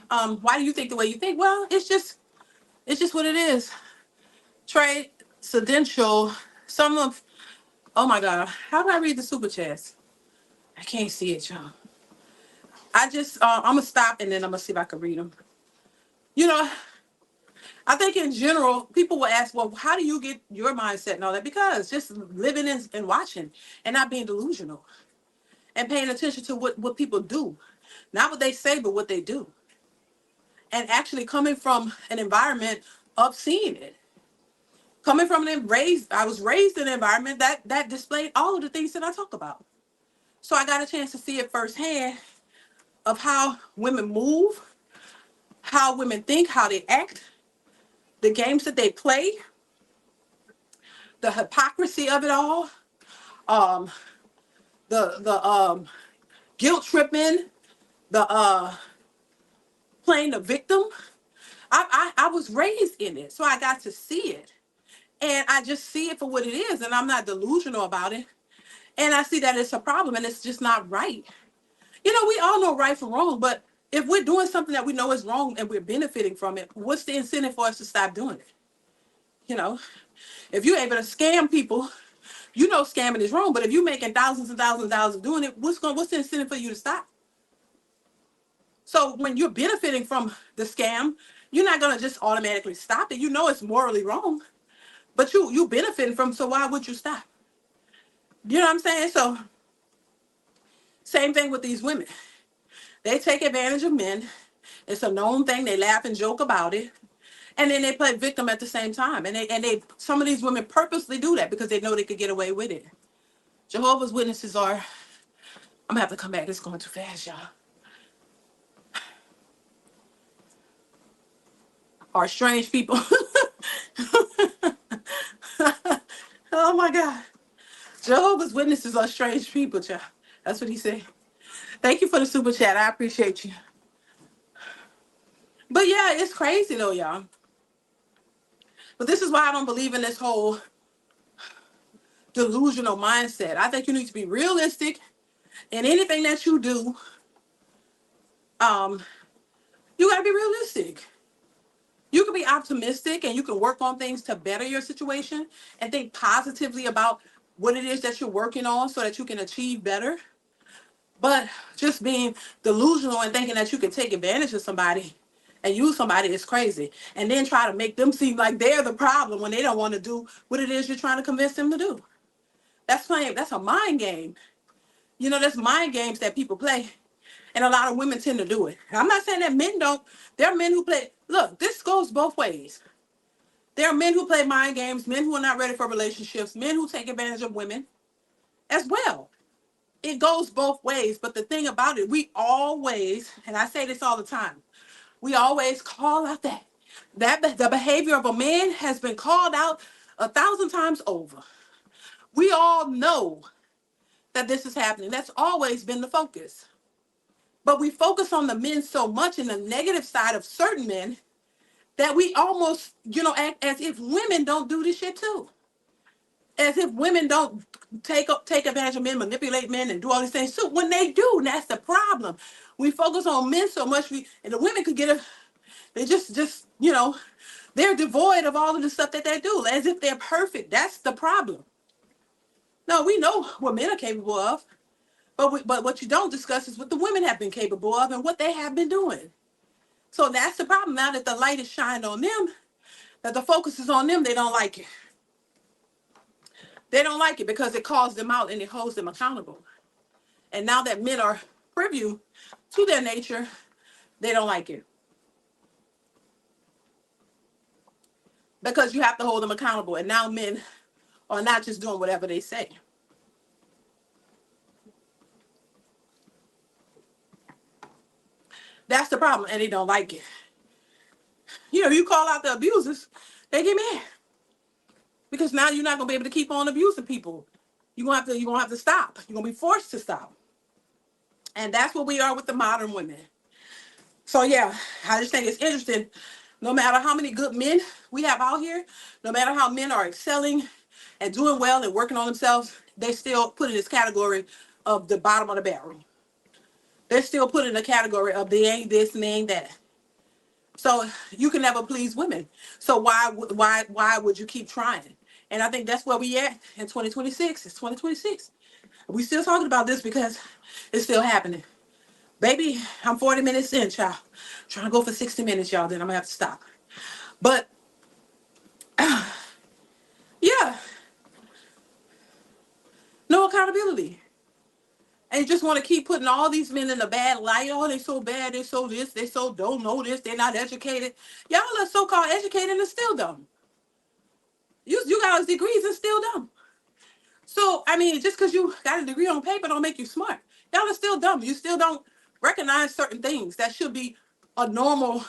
why do you think the way you think? Well, it's just what it is. Trade sedential. Some of Oh my God, how do I read the super chats? I can't see it, y'all. I'm gonna stop and then I'm gonna see if I can read them. You know, I think in general, people will ask, well, how do you get your mindset and all that? Because just living and watching and not being delusional and paying attention to what people do, not what they say, but what they do. And actually coming from an environment of seeing it. Coming from I was raised in an environment that displayed all of the things that I talk about. So I got a chance to see it firsthand of how women move, how women think, how they act, the games that they play, the hypocrisy of it all, um, the guilt tripping, the playing the victim. I was raised in it, so I got to see it, and I just see it for what it is, and I'm not delusional about it. And I see that it's a problem, and it's just not right. We all know right from wrong, but if we're doing something that we know is wrong and we're benefiting from it, what's the incentive for us to stop doing it? You know, if you're able to scam people, scamming is wrong, but if you're making thousands and thousands of dollars of doing it, what's the incentive for you to stop? So when you're benefiting from the scam, you're not gonna just automatically stop it. You know it's morally wrong, but you benefiting from, so why would you stop? You know what I'm saying? So same thing with these women. They take advantage of men. It's a known thing. They laugh and joke about it. And then they play victim at the same time. And some of these women purposely do that because they know they could get away with it. Jehovah's Witnesses are, I'm gonna have to come back. It's going too fast, y'all. Are strange people. Oh my God. Jehovah's Witnesses are strange people, child. That's what he said. Thank you for the super chat. I appreciate you. But yeah, it's crazy though, y'all. But this is why I don't believe in this whole delusional mindset. I think you need to be realistic in anything that you do. You got to be realistic. You can be optimistic and you can work on things to better your situation and think positively about what it is that you're working on so that you can achieve better. But just being delusional and thinking that you can take advantage of somebody and use somebody is crazy. And then try to make them seem like they're the problem when they don't want to do what it is you're trying to convince them to do. That's a mind game. There's mind games that people play. And a lot of women tend to do it. I'm not saying that men don't. There are men who play. Look, this goes both ways. There are men who play mind games, men who are not ready for relationships, men who take advantage of women as well. It goes both ways. But the thing about it, we always, and I say this all the time, we always call out that the behavior of a man has been called out 1,000 times over. We all know that this is happening. That's always been the focus. But we focus on the men so much in the negative side of certain men that we almost, act as if women don't do this shit too. As if women don't take advantage of men, manipulate men, and do all these things too. When they do, that's the problem. We focus on men so much, and the women could they just, they're devoid of all of the stuff that they do, as if they're perfect. That's the problem. No, we know what men are capable of, but what you don't discuss is what the women have been capable of and what they have been doing. So that's the problem. Now that the light is shined on them, that the focus is on them, they don't like it. They don't like it because it calls them out and it holds them accountable. And now that men are privy to their nature, they don't like it. Because you have to hold them accountable. And now men are not just doing whatever they say. That's the problem. And they don't like it. You call out the abusers, they get mad. Because now you're not gonna be able to keep on abusing people. You're gonna have to stop. You're gonna be forced to stop. And that's what we are with the modern women. So yeah, I just think it's interesting. No matter how many good men we have out here, no matter how men are excelling and doing well and working on themselves, they still put in this category of the bottom of the barrel. They're still put in the category of they ain't this and they ain't that. So you can never please women. So why would you keep trying? And I think that's where we at in 2026. It's 2026. We still talking about this because it's still happening. Baby, I'm 40 minutes in, child. Trying to go for 60 minutes, y'all. Then I'm gonna have to stop. But yeah, no accountability. And you just want to keep putting all these men in a bad light. Oh, they so bad, they so this, they so don't know this, they're not educated. Y'all are so-called educated and still dumb. You got those degrees and still dumb. So, I mean, just because you got a degree on paper don't make you smart. Y'all are still dumb. You still don't recognize certain things that should be a normal,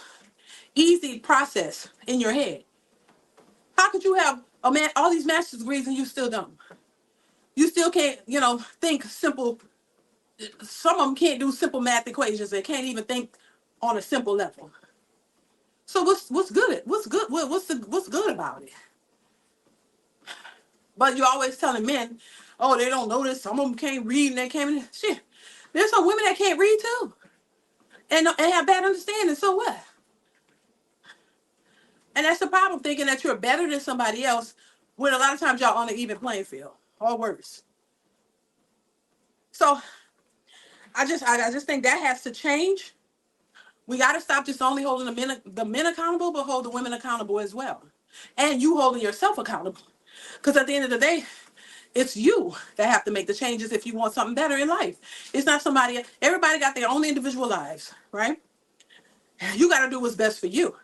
easy process in your head. How could you have all these master's degrees and you still dumb? You still can't, think simple. Some of them can't do simple math equations. They can't even think on a simple level. So what's good? What's good about it? But you're always telling men, oh, they don't know this. Some of them can't read and they can't. Shit. There's some women that can't read too, and have bad understanding. So what? And that's the problem, thinking that you're better than somebody else, when a lot of times y'all on an even playing field, or worse. So I just think that has to change. We got to stop just only holding the men accountable, but hold the women accountable as well, and you holding yourself accountable. Because at the end of the day, it's you that have to make the changes if you want something better in life. It's not somebody. Everybody got their own individual lives, right? You got to do what's best for you.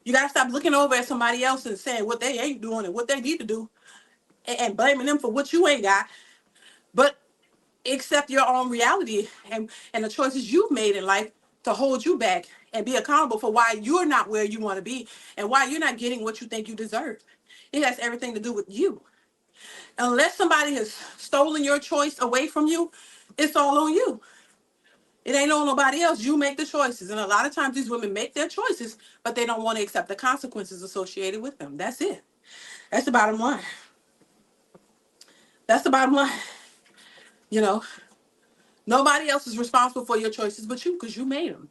You got to stop looking over at somebody else and saying what they ain't doing and what they need to do, and blaming them for what you ain't got. But accept your own reality and the choices you've made in life to hold you back, and be accountable for why you're not where you want to be and why you're not getting what you think you deserve. It has everything to do with you. Unless somebody has stolen your choice away from you, it's all on you. It ain't on nobody else. You make the choices. And a lot of times these women make their choices, but they don't want to accept the consequences associated with them. That's it. That's the bottom line. That's the bottom line. You know, nobody else is responsible for your choices but you, because you made them.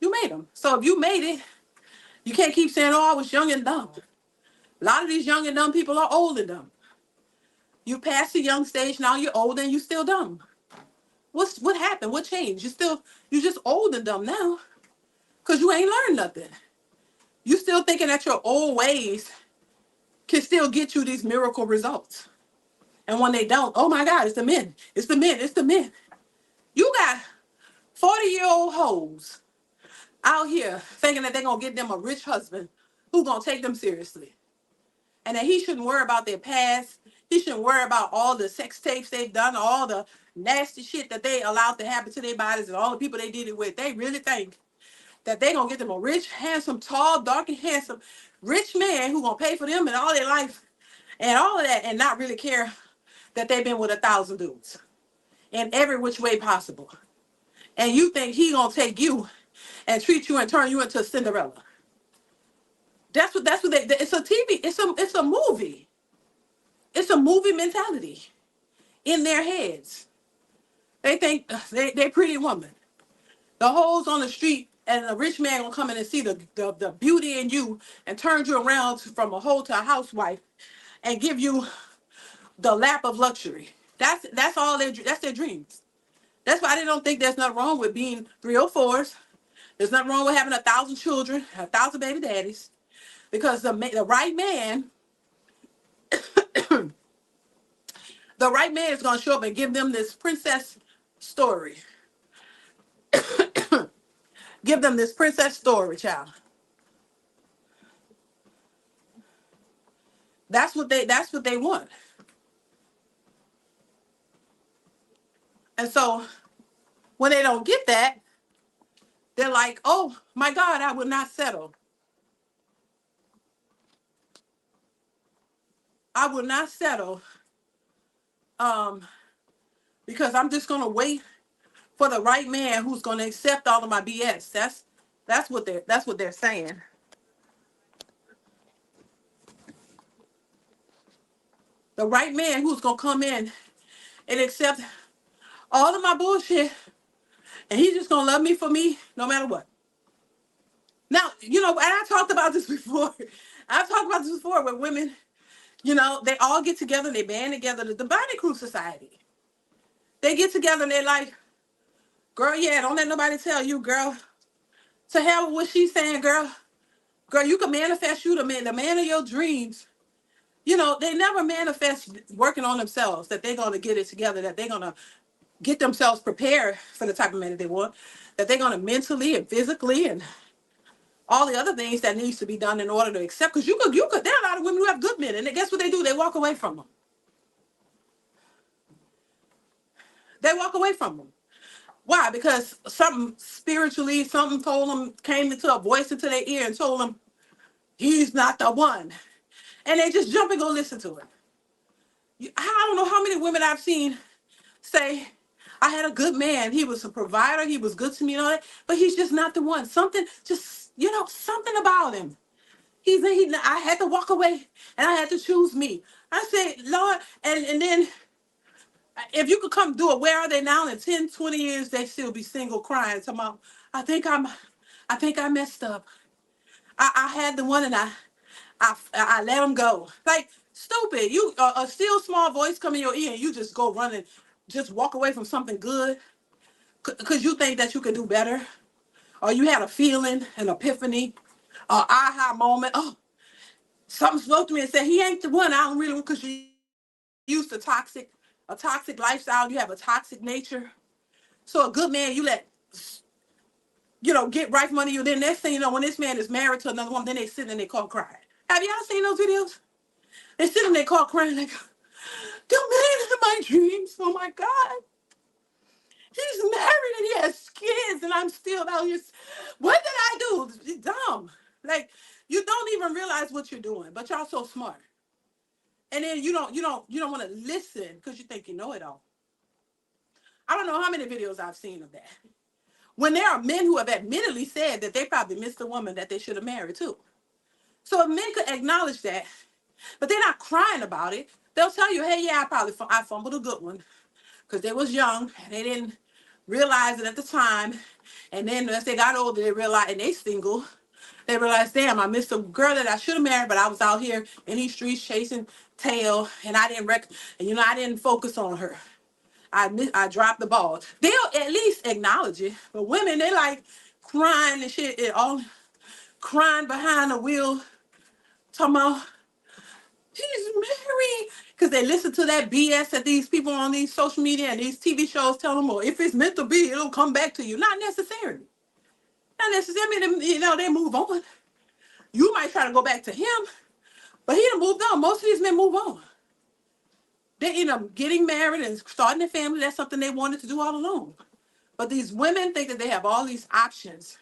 You made them. So if you made it, you can't keep saying, oh, I was young and dumb. A lot of these young and dumb people are old and dumb. You passed the young stage, now you're old and you still dumb. What happened? What changed? You just old and dumb now. Because you ain't learned nothing. You still thinking that your old ways can still get you these miracle results. And when they don't, oh my God, it's the men. It's the men. It's the men. You got 40-year-old hoes out here thinking that they're going to get them a rich husband who's going to take them seriously. And that he shouldn't worry about their past. He shouldn't worry about all the sex tapes they've done, all the nasty shit that they allowed to happen to their bodies, and all the people they did it with. They really think that they're going to get them a rich, handsome, tall, dark, and handsome, rich man who's going to pay for them and all their life and all of that, and not really care that they've been with 1,000 dudes in every which way possible. And you think he going to take you and treat you and turn you into a Cinderella. That's what it's a TV, it's a movie. It's a movie mentality in their heads. They think they pretty woman. The hoes on the street and a rich man gonna come in and see the beauty in you and turn you around from a hoe to a housewife and give you the lap of luxury. That's all that's their dreams. That's why they don't think there's nothing wrong with being 304s. There's nothing wrong with having 1,000 children, 1,000 baby daddies, because the right man, the right man is gonna show up and give them this princess story. Give them this princess story, child. That's what they want. And so when they don't get that, they're like, oh my God, I will not settle. I will not settle, um, because I'm just gonna wait for the right man who's gonna accept all of my BS. That's what they're saying. The right man who's gonna come in and accept all of my bullshit, and he's just gonna love me for me no matter what. Now, and I talked about this before. I've talked about this before where women, they all get together, they band together, the Body Crew Society. They get together and they're like, girl, yeah, don't let nobody tell you, girl. To hell with what she's saying, girl. Girl, you can manifest you the man of your dreams. They never manifest working on themselves, that they're going to get it together, that they're going to get themselves prepared for the type of man that they want, that they're going to mentally and physically and all the other things that needs to be done in order to accept. Because there are a lot of women who have good men, and guess what they do? They walk away from them. They walk away from them. Why? Because something spiritually, something told them, came into a voice into their ear and told them, he's not the one. And they just jump and go listen to it. I don't know how many women I've seen say, I had a good man. He was a provider. He was good to me and all that, but he's just not the one. Something, just, something about him. I had to walk away and I had to choose me. I said, Lord, and then if you could come do it, where are they now in 10, 20 years? They still be single crying. Talking about, I think I'm, I think I messed up. I had the one and I let him go. Like, stupid. You a still small voice come in your ear and you just go running, just walk away from something good because you think that you can do better, or you had a feeling, an epiphany, an aha moment. Oh, something spoke to me and said he ain't the one. I don't really, because you used to a toxic lifestyle. You have a toxic nature. So a good man, you let get right from under you. Then next thing you know, when this man is married to another woman, then they sit in their car crying. Have y'all seen those videos? They sit in their car crying like, the man in my dreams. Oh my God. He's married and he has kids and I'm still out here. What did I do? It's dumb. Like, you don't even realize what you're doing, but y'all so smart. And then you don't want to listen because you think you know it all. I don't know how many videos I've seen of that. When there are men who have admittedly said that they probably missed a woman that they should have married too. So if men could acknowledge that, but they're not crying about it, they'll tell you, hey, yeah, I fumbled a good one because they was young and they didn't realize it at the time. And then as they got older, they realized, and they single, they realized, damn, I missed a girl that I should have married, but I was out here in these streets chasing tail, and I didn't and I didn't focus on her. I dropped the ball. They'll at least acknowledge it. But women, they like crying and shit, all crying behind the wheel, talking about he's married. Because they listen to that BS that these people on these social media and these TV shows tell them, well, if it's meant to be, it'll come back to you. Not necessarily. Not necessarily. I mean, they move on. You might try to go back to him, but he done moved on. Most of these men move on. They end up getting married and starting a family. That's something they wanted to do all along. But these women think that they have all these options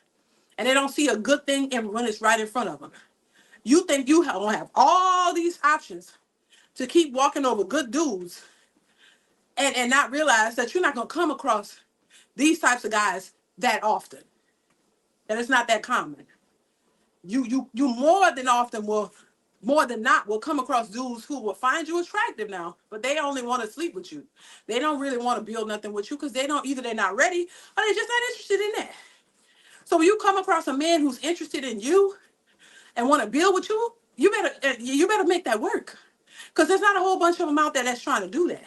and they don't see a good thing when it's right in front of them. You think you don't have all these options to keep walking over good dudes and not realize that you're not going to come across these types of guys that often. That it's not that common. You more than not will come across dudes who will find you attractive now, but they only want to sleep with you. They don't really want to build nothing with you because they're not ready or they're just not interested in that. So when you come across a man who's interested in you and want to build with you, you better make that work. Because there's not a whole bunch of them out there that's trying to do that.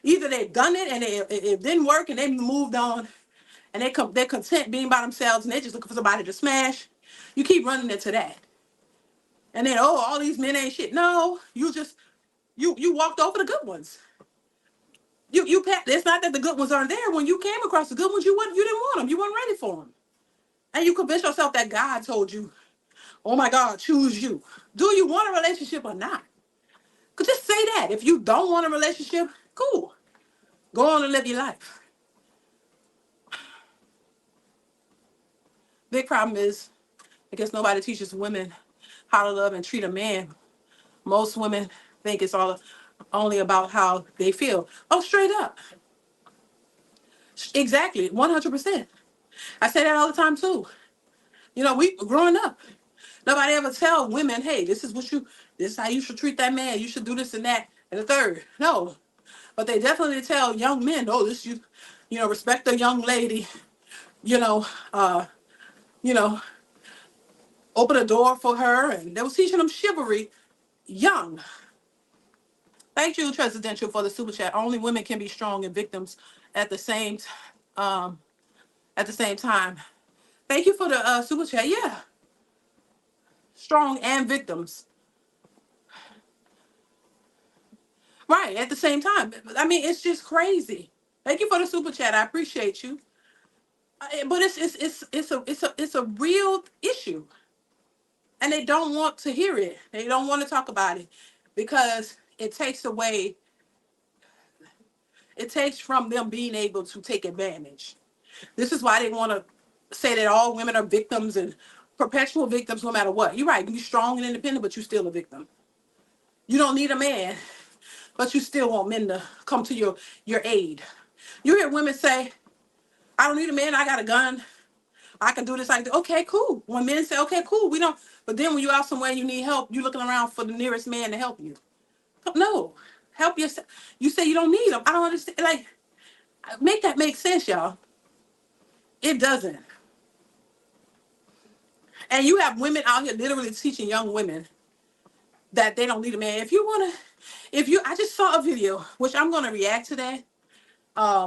Either they've done it and it didn't work and they moved on and they're content being by themselves and they're just looking for somebody to smash. You keep running into that. And then, oh, all these men ain't shit. No, you walked over the good ones. It's not that the good ones aren't there. When you came across the good ones, you didn't want them. You weren't ready for them. And you convince yourself that God told you, oh my God, choose you. Do you want a relationship or not? Could just say that. If you don't want a relationship, cool. Go on and live your life. Big problem is, I guess nobody teaches women how to love and treat a man. Most women think it's all only about how they feel. Oh, straight up. Exactly. 100%. I say that all the time too. We growing up. Nobody ever tell women, hey, this is how you should treat that man. You should do this and that and the third. No. But they definitely tell young men, oh, respect a young lady, you know, uh, you know, open a door for her. And they was teaching them chivalry young. Thank you, Presidential, for the super chat. Only women can be strong and victims at the same um at the same time. Thank you for the super chat. Yeah. Strong and victims. Right, at the same time. I mean, it's just crazy. Thank you for the super chat. I appreciate you. But it's a real issue. And they don't want to hear it. They don't want to talk about it because it takes from them being able to take advantage. This is why they want to say that all women are victims and perpetual victims no matter what. You're right. You can be strong and independent, but you're still a victim. You don't need a man but you still want men to come to your aid. You hear women say, I don't need a man, I got a gun. I can do this, I can do. Okay, cool. When men say, okay, cool, we don't. But then when you out somewhere and you need help, you looking around for the nearest man to help you. No, help yourself. You say you don't need them. I don't understand. Like, make that make sense, y'all. It doesn't. And you have women out here literally teaching young women that they don't need a man. If you want to, I just saw a video, which I'm going to react to that,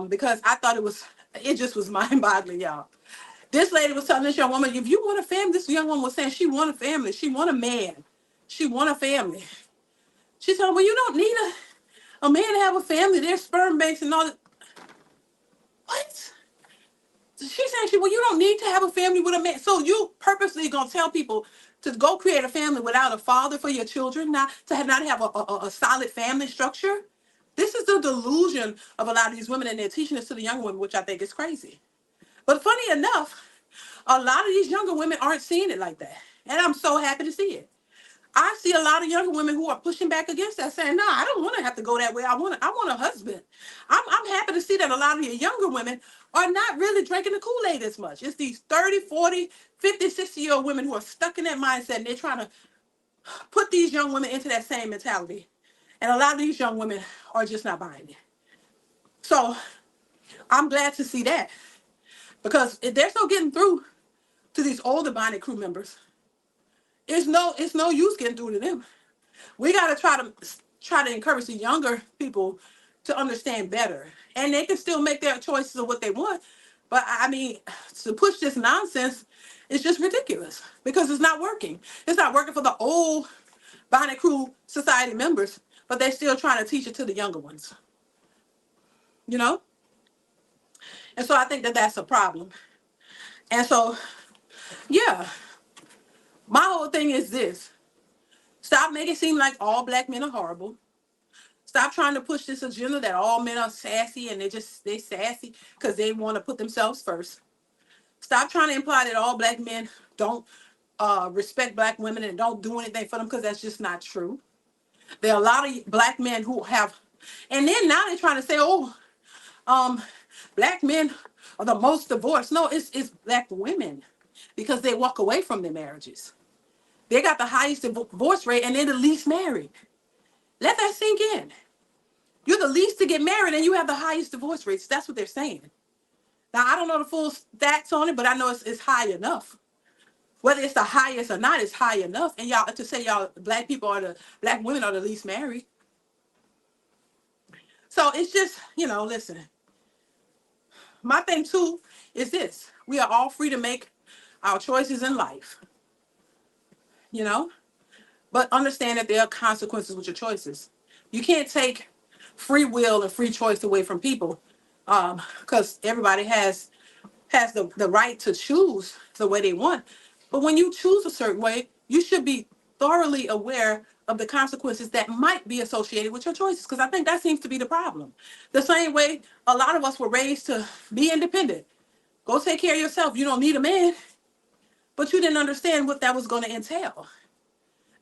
because I thought it just was mind boggling, y'all. This lady was telling this young woman, if you want a family, this young woman was saying she want a family. She want a man. She want a family. She told, well, you don't need a man to have a family. There's sperm banks and all that. What? She's saying, well, you don't need to have a family with a man. So you purposely gonna tell people to go create a family without a father for your children, not have a solid family structure. This is the delusion of a lot of these women, and they're teaching this to the young women, which I think is crazy. But funny enough, a lot of these younger women aren't seeing it like that, and I'm so happy to see it. I see a lot of younger women who are pushing back against that, saying, no, I don't want to have to go that way. I want a husband. I'm happy to see that a lot of your younger women are not really drinking the Kool-Aid as much. It's these 30, 40, 50, 60-year-old women who are stuck in that mindset, and they're trying to put these young women into that same mentality. And a lot of these young women are just not buying it. So I'm glad to see that, because if there's no getting through to these older bonded crew members, it's no use getting through to them. We got to try to encourage the younger people to understand better, and they can still make their choices of what they want. But I mean, to push this nonsense is just ridiculous, because it's not working. It's not working for the old Bonnet Crew Society members, but they're still trying to teach it to the younger ones. You know? And so I think that that's a problem. And so, yeah, my whole thing is this. Stop making it seem like all black men are horrible. Stop trying to push this agenda that all men are sassy, and they sassy because they want to put themselves first. Stop trying to imply that all black men don't respect black women and don't do anything for them, because that's just not true. There are a lot of black men who have, and then now they're trying to say, oh, black men are the most divorced. No, it's black women, because they walk away from their marriages. They got the highest divorce rate, and they're the least married. Let that sink in. You're the least to get married, and you have the highest divorce rates. That's what they're saying. Now, I don't know the full stats on it, but I know it's high enough. Whether it's the highest or not, it's high enough. And y'all, to say y'all black women are the least married. So it's just, listen. My thing too is this: we are all free to make our choices in life, but understand that there are consequences with your choices. You can't take free will and free choice away from people, because everybody has the right to choose the way they want. But when you choose a certain way, you should be thoroughly aware of the consequences that might be associated with your choices, because I think that seems to be the problem. The same way a lot of us were raised to be independent. Go take care of yourself. You don't need a man. But you didn't understand what that was going to entail.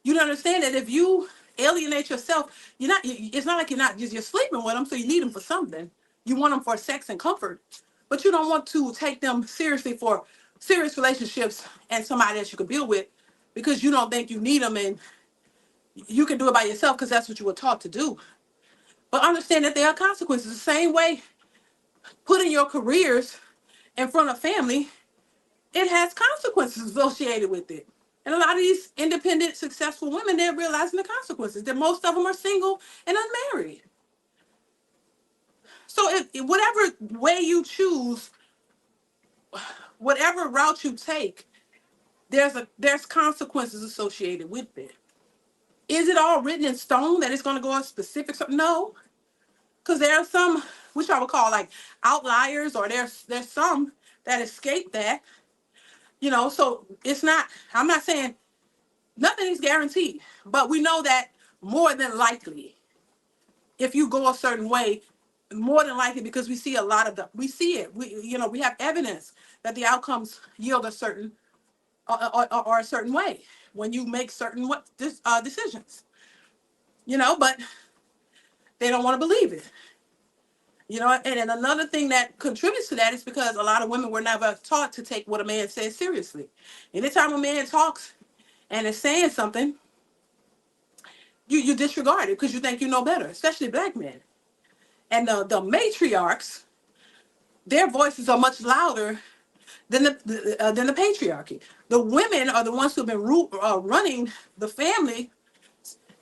You don't understand that if you alienate yourself, it's not like you're sleeping with them, so you need them for something. You want them for sex and comfort, but you don't want to take them seriously for serious relationships and somebody that you can build with, because you don't think you need them and you can do it by yourself because that's what you were taught to do. But understand that there are consequences. The same way putting your careers in front of family, it has consequences associated with it. And a lot of these independent, successful women, they're realizing the consequences. That most of them are single and unmarried. So whatever way you choose, whatever route you take, there's consequences associated with it. Is it all written in stone that it's going to go on specific? No, because there are some, which I would call like outliers, or there's some that escape that. So it's not. I'm not saying nothing is guaranteed, but we know that more than likely, if you go a certain way, more than likely, because we see we see it. We have evidence that the outcomes yield a certain or a certain way when you make certain decisions. But They don't want to believe it. You know, and then another thing that contributes to that is because a lot of women were never taught to take what a man says seriously. Anytime a man talks and is saying something, you disregard it because you think you know better, especially black men. And the matriarchs, their voices are much louder than the patriarchy. The women are the ones who've been running the family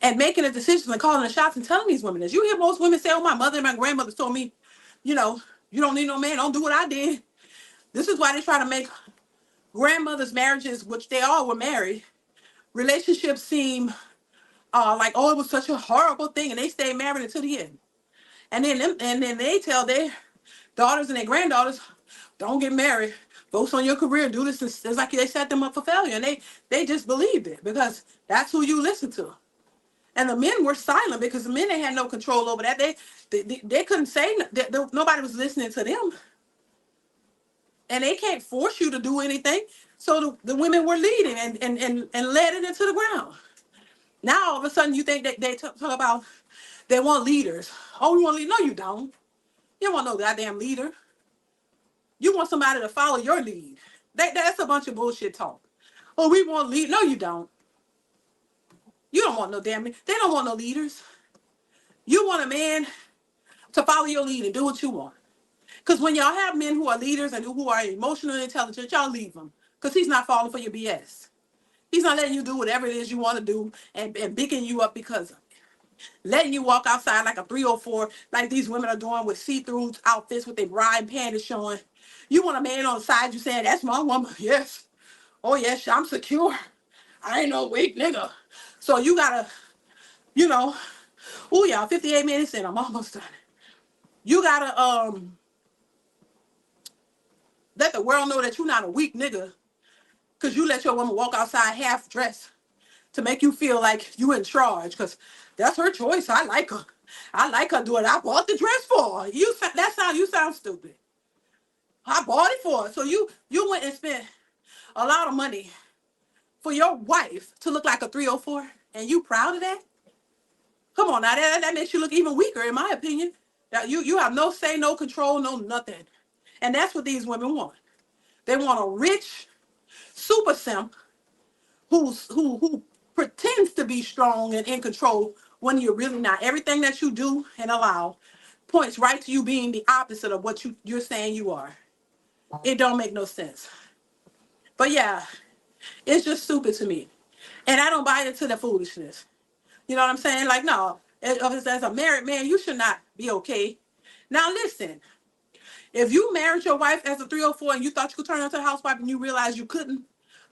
and making the decisions and calling the shots and telling these women this. You hear most women say, "Oh, my mother and my grandmother told me, you know, you don't need no man. Don't do what I did." This is why they try to make grandmothers' marriages, which they all were married, relationships seem like, oh, it was such a horrible thing, and they stay married until the end. And then they tell their daughters and their granddaughters, don't get married. Focus on your career. Do this. It's like they set them up for failure, and they just believed it because that's who you listen to. And the men were silent because the men, they had no control over that. They couldn't say nobody was listening to them, and they can't force you to do anything. So the women were leading and led it into the ground. Now all of a sudden you think that they talk about they want leaders. Oh, you want lead? No, you don't. You don't want no goddamn leader. You want somebody to follow your lead. That's a bunch of bullshit talk. Oh, we want lead. No, you don't. You don't want no damn. They don't want no leaders. You want a man to follow your lead and do what you want. Because when y'all have men who are leaders and who are emotionally intelligent, y'all leave him. Because he's not falling for your BS. He's not letting you do whatever it is you want to do and bigging you up because of it. Letting you walk outside like a 304, like these women are doing with see-through outfits with their bra and panties showing. You want a man on the side, you saying, that's my woman. Yes. Oh, yes, I'm secure. I ain't no weak nigga. So you got to, you know, oh, y'all, 58 minutes in, I'm almost done. You got to let the world know that you're not a weak nigga because you let your woman walk outside half dressed to make you feel like you in charge because that's her choice. I like her. I like her doing it. I bought the dress for her. You sound stupid. I bought it for her. So you went and spent a lot of money for your wife to look like a 304 and you proud of that? Come on now, that makes you look even weaker in my opinion. That you have no say, no control, no nothing. And that's what these women want. They want a rich super simp who pretends to be strong and in control when you're really not. Everything that you do and allow points right to you being the opposite of what you're saying you are. It don't make no sense. But yeah, it's just stupid to me. And I don't buy into the foolishness. You know what I'm saying? Like, no, as a married man, you should not be okay. Now listen, if you married your wife as a 304 and you thought you could turn her into a housewife and you realized you couldn't,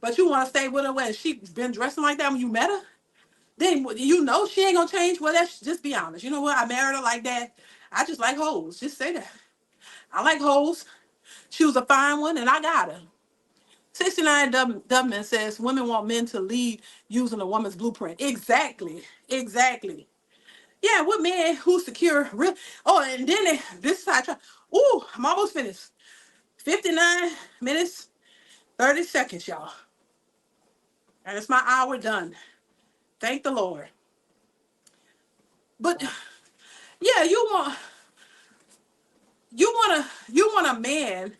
but you want to stay with her when she's been dressing like that when you met her, then you know she ain't gonna change. Well, let's just be honest. You know what? I married her like that. I just like hoes. Just say that. I like hoes. She was a fine one, and I got her. 69 Dubman says women want men to lead using a woman's blueprint. Exactly. Exactly. Yeah, what man who's secure? Oh, and then this is how I try. Ooh, I'm almost finished. 59 minutes, 30 seconds, y'all. And it's my hour done. Thank the Lord. But yeah, you want a man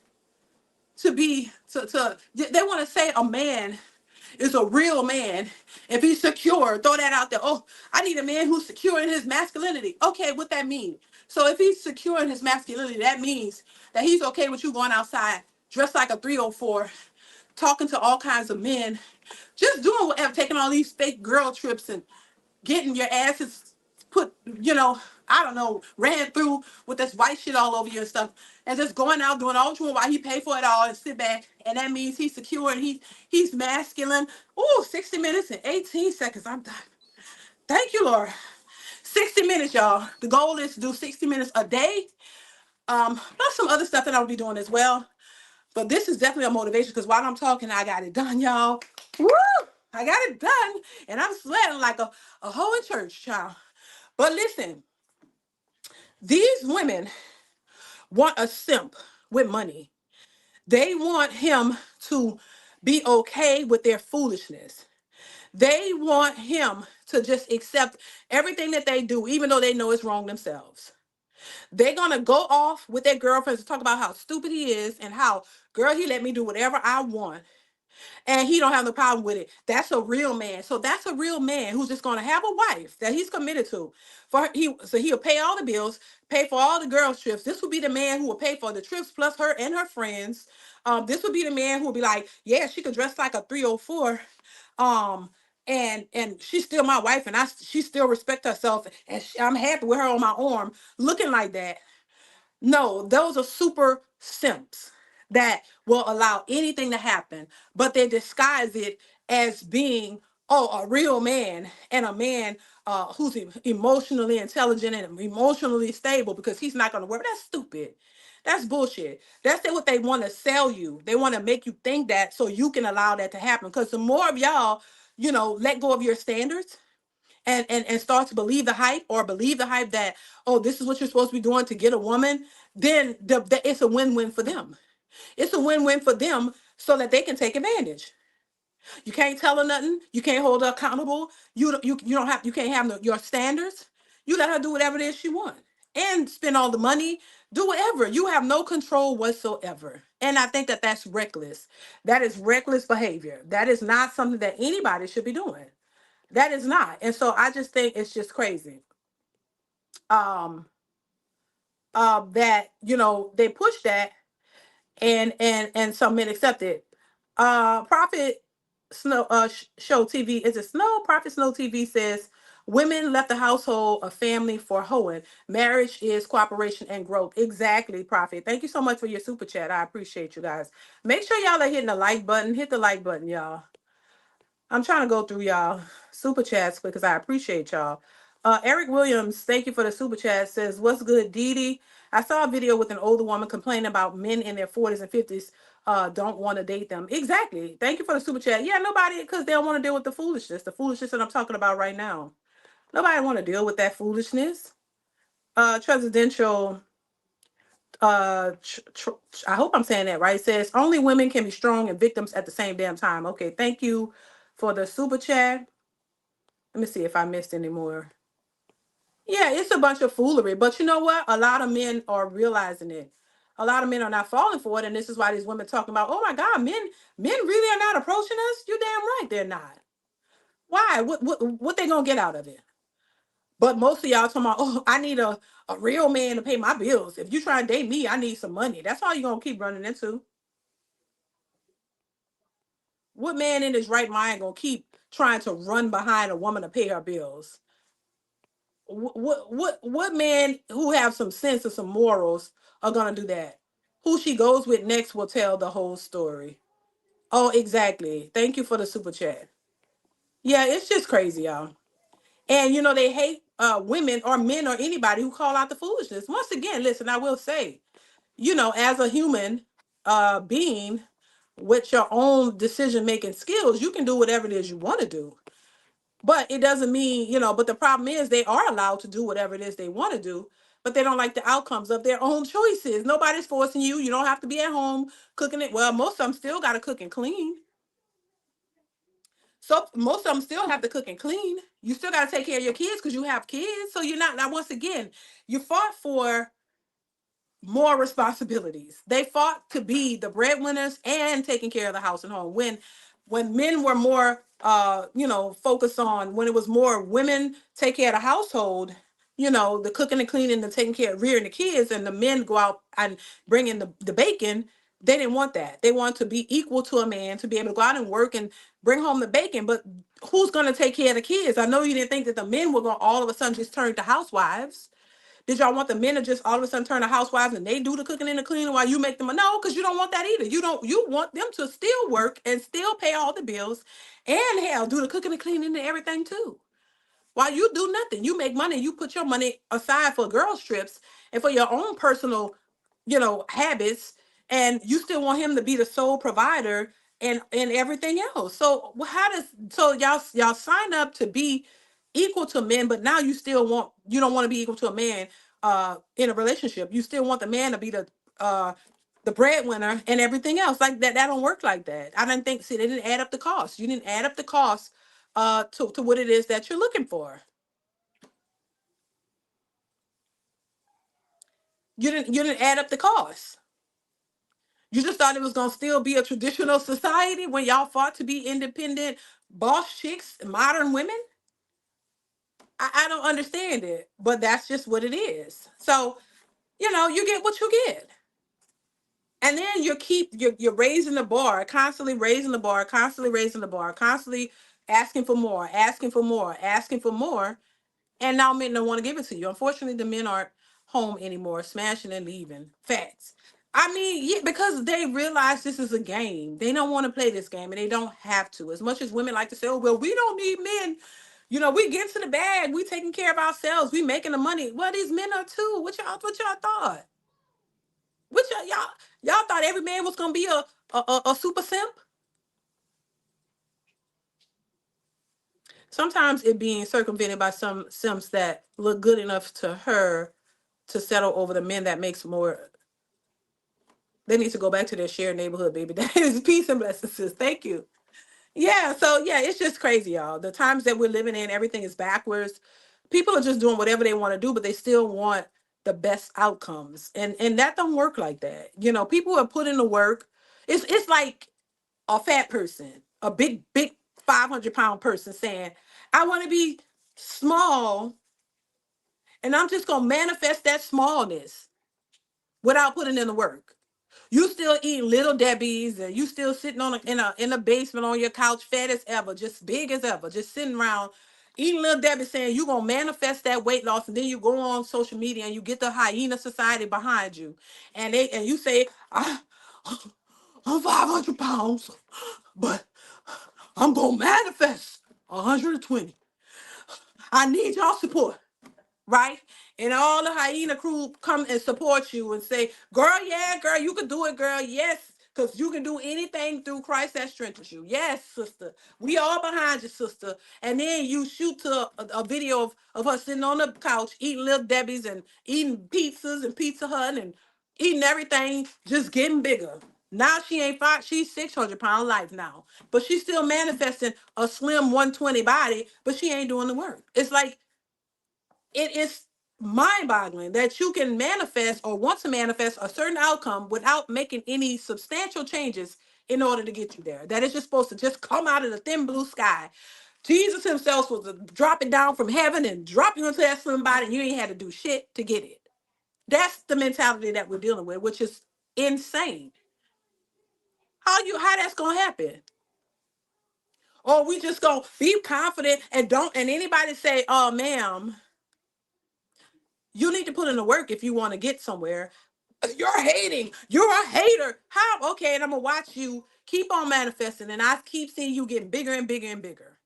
to be to they want to say a man is a real man if he's secure. Throw that out there. Oh, I need a man who's secure in his masculinity. Okay, what that mean? So if he's secure in his masculinity, that means that he's okay with you going outside dressed like a 304, talking to all kinds of men, just doing whatever, taking all these fake girl trips and getting your asses put, I don't know, ran through with this white shit all over you and stuff, and just going out doing all you want while he paid for it all and sit back, and that means he's secure and he's masculine. Ooh, 60 minutes and 18 seconds. I'm done. Thank you, Lord. 60 minutes, y'all. The goal is to do 60 minutes a day. Plus some other stuff that I'll be doing as well. But this is definitely a motivation because while I'm talking, I got it done, y'all. Woo! I got it done. And I'm sweating like a hoe in church, child. But listen, these women want a simp with money. They want him to be okay with their foolishness. They want him to just accept everything that they do, even though they know it's wrong themselves. They're gonna go off with their girlfriends to talk about how stupid he is and how, girl, he let me do whatever I want and he don't have no problem with it. That's a real man. So that's a real man who's just going to have a wife that he's committed to. So he'll pay all the bills, pay for all the girls' trips. This would be the man who will pay for the trips plus her and her friends. This would be the man who will be like, yeah, she could dress like a 304. Um, and she's still my wife, and she still respect herself, and I'm happy with her on my arm, looking like that. No, those are super simps that will allow anything to happen, but they disguise it as being, oh, a real man and a man who's emotionally intelligent and emotionally stable because he's not going to work. That's stupid. That's bullshit. That's what they want to sell you. They want to make you think that so you can allow that to happen. Because the more of y'all, let go of your standards and start to believe the hype or believe the hype that, oh, this is what you're supposed to be doing to get a woman, then it's a win-win for them. It's a win-win for them so that they can take advantage. You can't tell her nothing. You can't hold her accountable. You don't have, you can't have your standards. You let her do whatever it is she wants and spend all the money, do whatever. You have no control whatsoever. And I think that that's reckless. That is reckless behavior. That is not something that anybody should be doing. That is not. And so I just think it's just crazy. Um, that, they push that and some men accept it. Prophet Snow Show TV, is it Snow? Prophet Snow TV says women left the household a family for hoeing. Marriage is cooperation and growth. Exactly, Prophet. Thank you so much for your super chat. I appreciate you guys. Make sure y'all are hitting the like button. Hit the like button, y'all. I'm trying to go through y'all super chats because I appreciate y'all. Eric Williams, thank you for the super chat. Says, "What's good, Dee Dee? I saw a video with an older woman complaining about men in their 40s and 50s don't want to date them." Exactly. Thank you for the super chat. Yeah, nobody, because they don't want to deal with the foolishness that I'm talking about right now. Nobody want to deal with that foolishness. Presidential, I hope I'm saying that right. Says only women can be strong and victims at the same damn time. Okay, thank you for the super chat. Let me see if I missed any more. Yeah, it's a bunch of foolery, but you know what? A lot of men are realizing it. A lot of men are not falling for it, and this is why these women talking about, oh my God, men really are not approaching us. You damn right they're not. Why? What they gonna get out of it? But most of y'all talking about, oh, I need a real man to pay my bills. If you try to date me, I need some money. That's all you're gonna keep running into. What man in his right mind gonna keep trying to run behind a woman to pay her bills? What man who have some sense and some morals are gonna do that? Who she goes with next will tell the whole story. Oh, exactly. Thank you for the super chat. Yeah, it's just crazy, y'all. And they hate women or men or anybody who call out the foolishness. Once again, listen, I will say, as a human being with your own decision making skills, you can do whatever it is you want to do. But it doesn't mean, but the problem is they are allowed to do whatever it is they want to do, but they don't like the outcomes of their own choices. Nobody's forcing you. You don't have to be at home cooking it. Well, most of them still got to cook and clean. So most of them still have to cook and clean. You still got to take care of your kids because you have kids. So you're not, now once again, you fought for more responsibilities. They fought to be the breadwinners and taking care of the house and home. When men were more focused on, when it was more women take care of the household, the cooking and cleaning, the taking care of rearing the kids, and the men go out and bring in the bacon. They didn't want that. They want to be equal to a man, to be able to go out and work and bring home the bacon. But who's going to take care of the kids? I know you didn't think that the men were going to all of a sudden just turn to housewives. Did y'all want the men to just all of a sudden turn to housewives and they do the cooking and the cleaning while you make them? No, because you don't want that either. You want them to still work and still pay all the bills and hell do the cooking and cleaning and everything too. While you do nothing, you make money, you put your money aside for girls' trips and for your own personal, habits, and you still want him to be the sole provider and everything else. So y'all sign up to be equal to men, but now you don't want to be equal to a man in a relationship. You still want the man to be the breadwinner and everything else. Like that don't work like that. I didn't think, see, they didn't add up the cost. You didn't add up the cost to what it is that you're looking for. You didn't add up the cost. You just thought it was gonna still be a traditional society when y'all fought to be independent boss chicks, modern women. I don't understand it, but that's just what it is. So, you get what you get. And then you're raising the bar, constantly raising the bar, constantly raising the bar, constantly asking for more, asking for more, asking for more. And now men don't want to give it to you. Unfortunately, the men aren't home anymore, smashing and leaving. Facts. I mean, yeah, because they realize this is a game. They don't want to play this game and they don't have to. As much as women like to say, oh, well, we don't need men. We get to the bag. We taking care of ourselves. We making the money. Well, these men are too. What y'all thought? What y'all thought every man was gonna be a super simp? Sometimes it being circumvented by some simps that look good enough to her to settle over the men that makes more. They need to go back to their shared neighborhood, baby. That is peace and blessings, sis. Thank you. Yeah, so yeah, it's just crazy, y'all. The times that we're living in, everything is backwards. People are just doing whatever they want to do, but they still want the best outcomes. And that don't work like that. People are putting the work. It's like a fat person, a big 500-pound person saying, I want to be small and I'm just gonna manifest that smallness without putting in the work. You still eating little Debbie's and you still sitting in a basement on your couch, fat as ever, just big as ever, just sitting around eating little Debbie, saying you gonna manifest that weight loss, and then you go on social media and you get the hyena society behind you, and you say, I'm 500 pounds, but I'm gonna manifest 120. I need y'all support, right? And all the hyena crew come and support you and say, girl, yeah, girl, you can do it, girl. Yes, because you can do anything through Christ that strengthens you. Yes, sister. We all behind you, sister. And then you shoot to a video of her sitting on the couch eating little Debbie's and eating pizzas and Pizza Hut and eating everything, just getting bigger. Now she ain't five, she's 600-pound life now. But she's still manifesting a slim 120 body, but she ain't doing the work. It's like it is mind-boggling that you can manifest or want to manifest a certain outcome without making any substantial changes in order to get you there. That is just supposed to just come out of the thin blue sky. Jesus himself was to drop it down from heaven and drop you into that slim body, and you ain't had to do shit to get it. That's the mentality that we're dealing with, which is insane. How that's gonna happen? Or we just gonna be confident and don't, and anybody say, oh ma'am, you need to put in the work if you want to get somewhere. You're hating. You're a hater. How? Okay, and I'm gonna watch you keep on manifesting, and I keep seeing you getting bigger and bigger and bigger.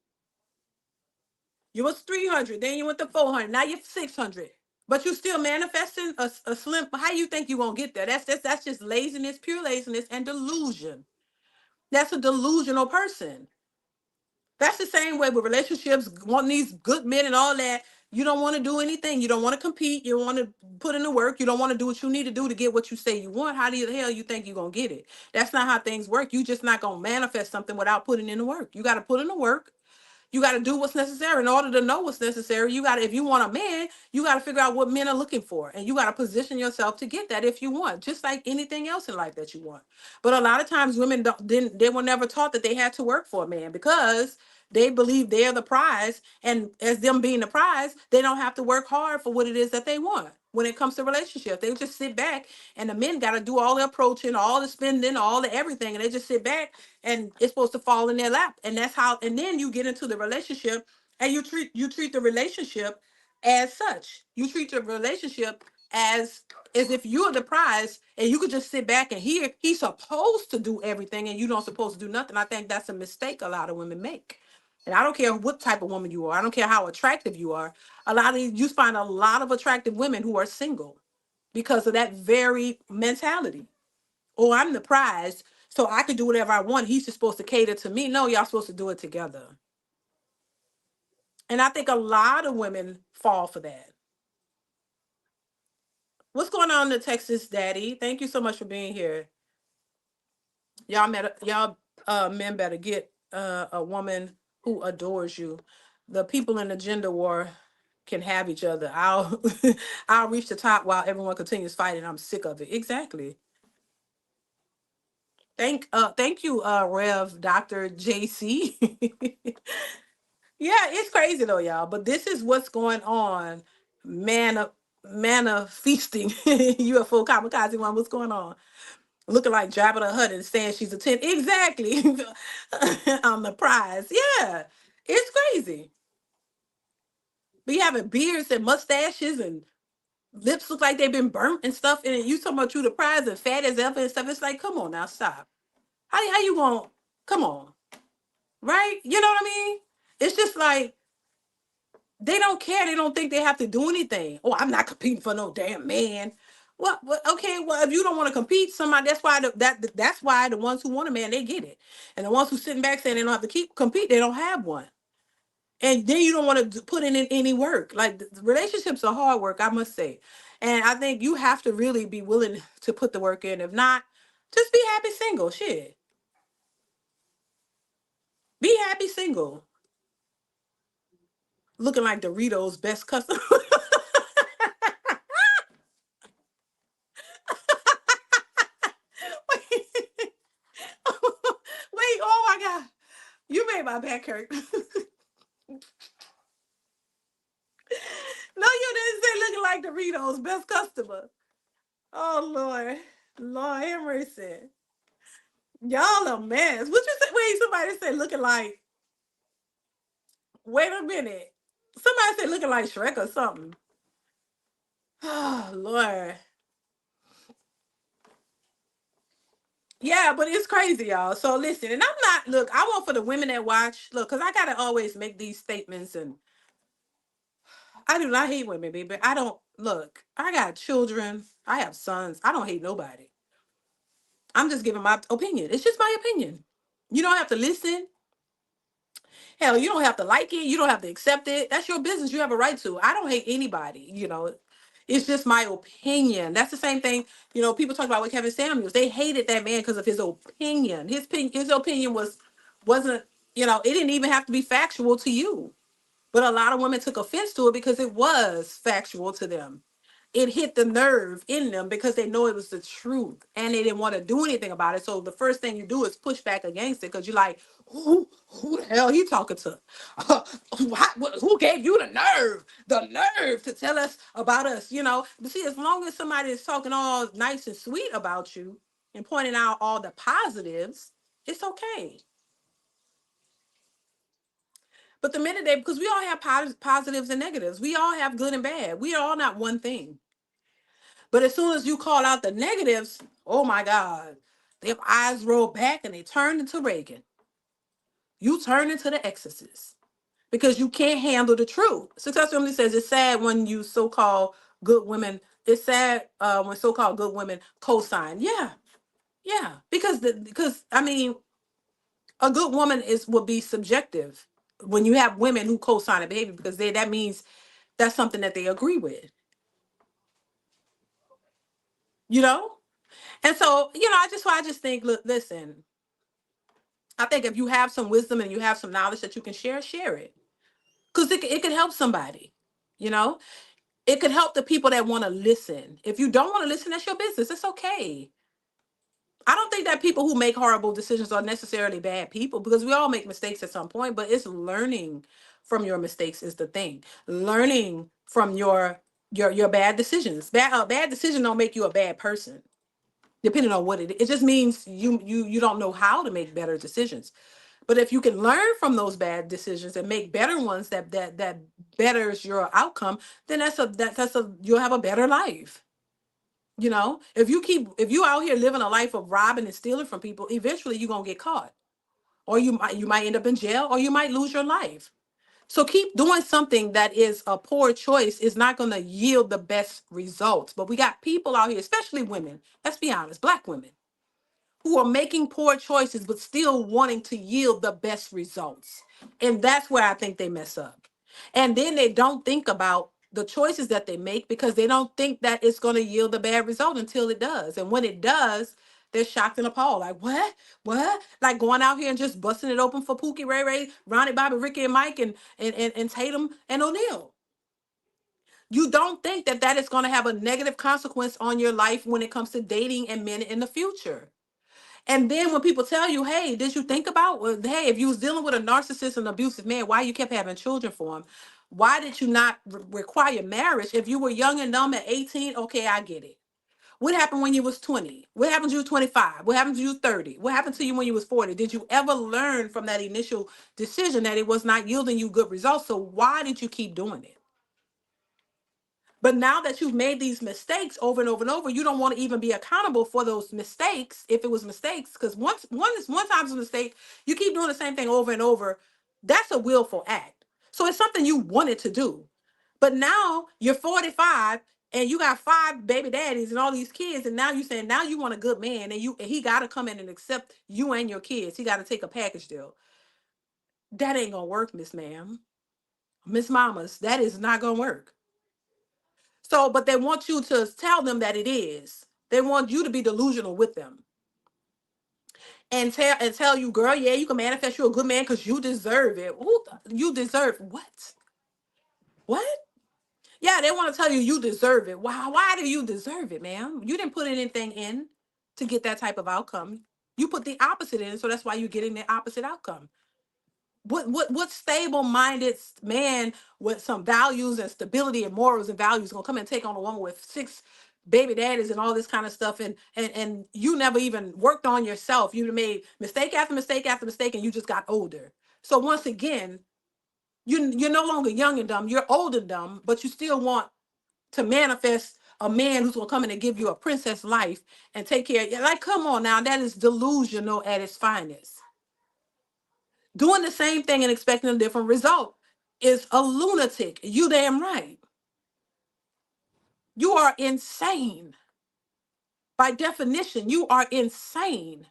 You was 300, then you went to 400, now you're 600. But you still manifesting a slim. How you think you gonna get there? That's just laziness, pure laziness, and delusion. That's a delusional person. That's the same way with relationships, wanting these good men and all that. You don't want to do anything. You don't want to compete. You don't want to put in the work. You don't want to do what you need to do to get what you say you want. How the hell you think you're going to get it? That's not how things work. You just not going to manifest something without putting in the work. You got to put in the work. You got to do what's necessary. In order to know what's necessary, you got to, if you want a man, you got to figure out what men are looking for. And you got to position yourself to get that if you want, just like anything else in life that you want. But a lot of times women they were never taught that they had to work for a man because they believe they're the prize. And as them being the prize, they don't have to work hard for what it is that they want. When it comes to relationships, they just sit back and the men got to do all the approaching, all the spending, all the everything. And they just sit back and it's supposed to fall in their lap. And that's how, and then you get into the relationship and you treat the relationship as such. You treat the relationship as if you're the prize and you could just sit back and he's supposed to do everything and you don't supposed to do nothing. I think that's a mistake a lot of women make. And I don't care what type of woman you are. I don't care how attractive you are. A lot of you find a lot of attractive women who are single because of that very mentality. Oh, I'm the prize, so I can do whatever I want. He's just supposed to cater to me. No, y'all supposed to do it together. And I think a lot of women fall for that. What's going on in Texas, Daddy? Thank you so much for being here. Y'all men better get a woman who adores you. The people in the gender war can have each other. I'll I'll reach the top while everyone continues fighting. I'm sick of it. Exactly. Thank you, Rev Dr. JC. Yeah, it's crazy though, y'all. But this is what's going on. Mana Mana feasting. UFO kamikaze one. What's going on? Looking like Jabba the Hutt and saying she's a 10. Exactly. On the prize. Yeah. It's crazy. Be having beards and mustaches and lips look like they've been burnt and stuff. And you talking about you the prize and fat as ever and stuff. It's like, come on now, stop. How you going? Come on, right? You know what I mean? It's just like they don't care. They don't think they have to do anything. Oh, I'm not competing for no damn man. Well, okay. Well, if you don't want to compete, somebody that's why the ones who want a man they get it, and the ones who sitting back saying they don't have to keep compete, they don't have one. And then you don't want to put in any work. Like relationships are hard work, I must say, and I think you have to really be willing to put the work in. If not, just be happy single. Shit, be happy single. Looking like Doritos best customer. Wait, oh my God. You made my back hurt. No, you didn't say looking like Doritos best customer. Oh Lord. Lord have mercy. Y'all a mess. What you say? Wait, somebody said looking like, wait a minute. Somebody said looking like Shrek or something. Oh Lord. Yeah, but it's crazy, y'all. So listen, and I'm not, look, I want for the women that watch, look, because I gotta always make these statements, and I do not hate women, baby. I don't, look, I got children, I have sons. I don't hate nobody. I'm just giving my opinion. It's just my opinion. You don't have to listen. Hell, you don't have to like it. You don't have to accept it. That's your business. You have a right to. I don't hate anybody, you know. It's just my opinion. That's the same thing, you know, people talk about with Kevin Samuels. They hated that man because of his opinion. His opinion wasn't, you know, it didn't even have to be factual to you. But a lot of women took offense to it because it was factual to them. It hit the nerve in them because they know it was the truth and they didn't want to do anything about it. So the first thing you do is push back against it because you're like, who the hell he talking to? Who gave you the nerve to tell us about us? You know, but see, as long as somebody is talking all nice and sweet about you and pointing out all the positives, it's okay. But the minute because we all have positives and negatives, we all have good and bad. We are all not one thing. But as soon as you call out the negatives, oh my God, their eyes roll back and they turn into Reagan. You turn into the exorcist because you can't handle the truth. Success Family says it's sad when you so-called good women. It's sad when so-called good women co-sign. Yeah, yeah, because I mean, a good woman would be subjective when you have women who co-sign a behavior because that means that's something that they agree with, you know? And so, you know, I just think, look, listen, I think if you have some wisdom and you have some knowledge that you can share it. Because it could help somebody, you know? It could help the people that want to listen. If you don't want to listen, that's your business. It's okay. I don't think that people who make horrible decisions are necessarily bad people because we all make mistakes at some point, but it's learning from your mistakes is the thing. Learning from your bad decisions. Bad decision don't make you a bad person, depending on what it is. It just means you don't know how to make better decisions. But if you can learn from those bad decisions and make better ones that betters your outcome, then that's a you'll have a better life. You know, if you out here living a life of robbing and stealing from people, eventually you're gonna get caught. Or you might end up in jail or you might lose your life. So keep doing something that is a poor choice is not gonna yield the best results. But we got people out here, especially women, let's be honest, black women, who are making poor choices but still wanting to yield the best results. And that's where I think they mess up. And then they don't think about the choices that they make because they don't think that it's going to yield a bad result until it does. And when it does, They're shocked and appalled. Like, what? What? Like going out here and just busting it open for Pookie, Ray Ray, Ronnie, Bobby, Ricky, and Mike, and Tatum and O'Neal. You don't think that that is going to have a negative consequence on your life when it comes to dating and men in the future. And then when people tell you, hey, did you think about, well, hey, if you was dealing with a narcissist and abusive man, why you kept having children for him? Why did you not require marriage? If you were young and dumb at 18, okay, I get it. What happened when you was 20? What happened to you 25? What happened to you 30? What happened to you when you was 40? Did you ever learn from that initial decision that it was not yielding you good results? So why did you keep doing it? But now that you've made these mistakes over and over and over, you don't want to even be accountable for those mistakes if it was mistakes. Because one time's a mistake, you keep doing the same thing over and over. That's a willful act. So it's something you wanted to do. But now you're 45 and you got 5 baby daddies and all these kids, and now you're saying now you want a good man, and he got to come in and accept you and your kids. He got to take a package deal. That ain't gonna work, Miss Ma'am, Miss Mamas. That is not gonna work. So, but they want you to tell them that it is. They want you to be delusional with them and tell you, girl, yeah, you can manifest you a good man because you deserve it. You deserve what? What? Yeah, they want to tell you you deserve it. Why do you deserve it, ma'am? You didn't put anything in to get that type of outcome. You put the opposite in, so that's why you're getting the opposite outcome. What stable-minded man with some values and stability and morals and values gonna come and take on a woman with 6 baby daddies and all this kind of stuff, and you never even worked on yourself. You made mistake after mistake after mistake, and you just got older. So once again, you're no longer young and dumb, you're old and dumb, but you still want to manifest a man who's gonna come in and give you a princess life and take care of you. Like, come on now, that is delusional at its finest. Doing the same thing and expecting a different result is a lunatic. You damn right. You are insane. By definition, you are insane.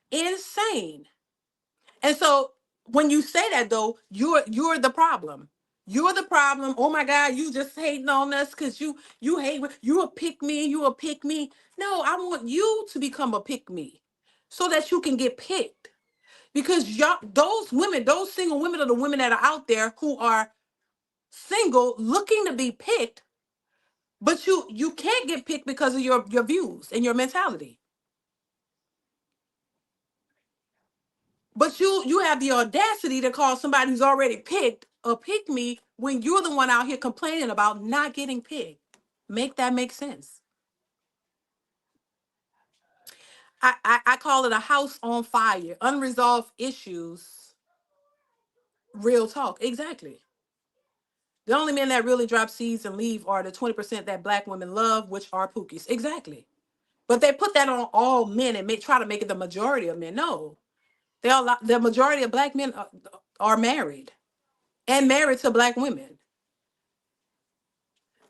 Insane. And so when you say that though, you're the problem. You're the problem. Oh my God, you just hating on us because you hate you a pick me, you a pick me. No, I want you to become a pick me so that you can get picked. Because y'all, those women, those single women are the women that are out there who are single looking to be picked, but you can't get picked because of your views and your mentality. But you have the audacity to call somebody who's already picked a pick me when you're the one out here complaining about not getting picked. Make that make sense. I call it a house on fire, unresolved issues, real talk. Exactly. The only men that really drop seeds and leave are the 20% that black women love, which are pookies. Exactly. But they put that on all men and try to make it the majority of men. No, the majority of black men are married and married to black women.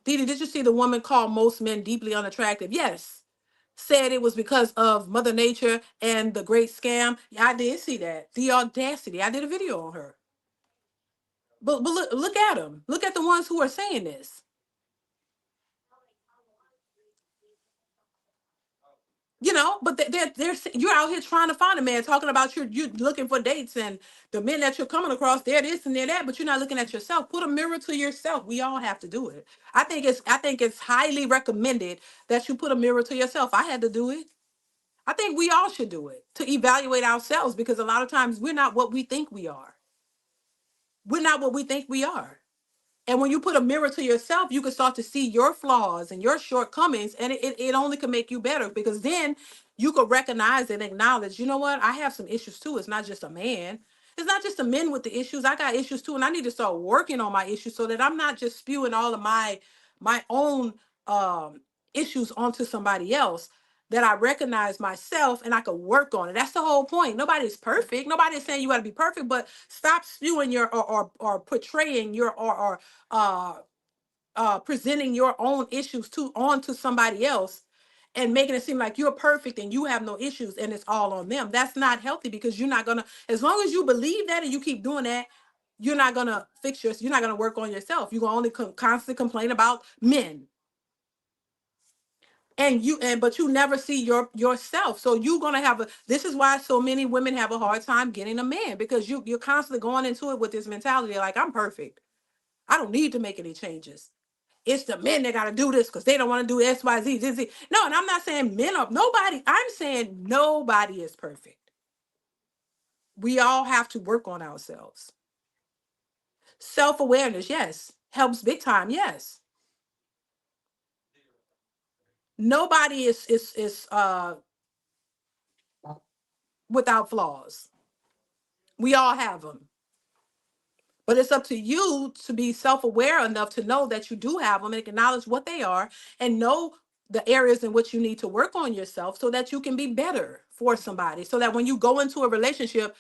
Didi, did you see the woman called most men deeply unattractive? Yes. Said it was because of Mother Nature and the great scam. Yeah, I did see that. The audacity. I did a video on her. But look at them. Look at the ones who are saying this. But they're you're out here trying to find a man, talking about you're looking for dates, and the men that you're coming across, they're this and they're that, but you're not looking at yourself. Put a mirror to yourself. We all have to do it. I think it's highly recommended that you put a mirror to yourself. I had to do it. I think we all should do it to evaluate ourselves, because a lot of times we're not what we think we are. We're not what we think we are. And when you put a mirror to yourself, you can start to see your flaws and your shortcomings, and it only can make you better, because then you could recognize and acknowledge, you know what, I have some issues too. It's not just a man. It's not just the men with the issues. I got issues too, and I need to start working on my issues so that I'm not just spewing all of my own issues onto somebody else. That I recognize myself and I could work on it. That's the whole point. Nobody's perfect. Nobody's saying you got to be perfect, but stop spewing your or portraying your or uh presenting your own issues to onto somebody else and making it seem like you're perfect and you have no issues and it's all on them. That's not healthy, because you're not gonna, as long as you believe that and you keep doing that, you're not gonna you're not gonna work on yourself. You're gonna only constantly complain about men. but you never see yourself. So you're gonna have a this is why so many women have a hard time getting a man, because you're constantly going into it with this mentality like, I'm perfect, I don't need to make any changes. It's the men that got to do this because they don't want to do X, Y, Z, Z, Z. No, and I'm not saying men are nobody. I'm saying nobody is perfect. We all have to work on ourselves. Self-awareness, yes. Helps big time, yes. Nobody is without flaws. We all have them. But it's up to you to be self-aware enough to know that you do have them and acknowledge what they are, and know the areas in which you need to work on yourself so that you can be better for somebody. So that when you go into a relationship,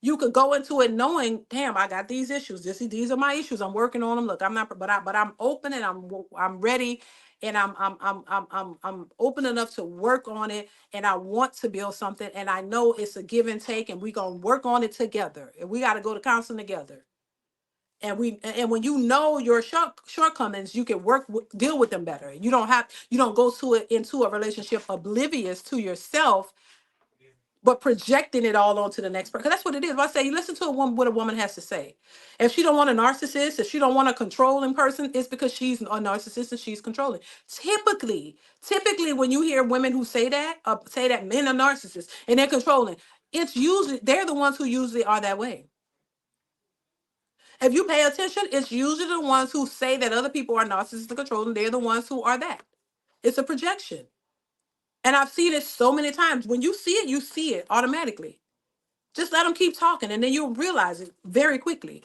you could go into it knowing, damn, I got these issues. These are my issues. I'm working on them. Look, I'm not, but I'm open, and I'm ready, and I'm open enough to work on it, and I want to build something, and I know it's a give and take, and we're gonna work on it together, and we got to go to counseling together. And when you know your shortcomings, you can deal with them better. You don't go to it into a relationship oblivious to yourself, but projecting it all onto the next person. Because that's what it is. If I say, you listen to a woman, what a woman has to say. If she don't want a narcissist, if she don't want a controlling person, it's because she's a narcissist and she's controlling. Typically, when you hear women who say that men are narcissists and they're controlling, it's usually they're the ones who usually are that way. If you pay attention, it's usually the ones who say that other people are narcissistic and controlling. They're the ones who are that. It's a projection. And I've seen it so many times. When you see it automatically. Just let them keep talking, and then you'll realize it very quickly.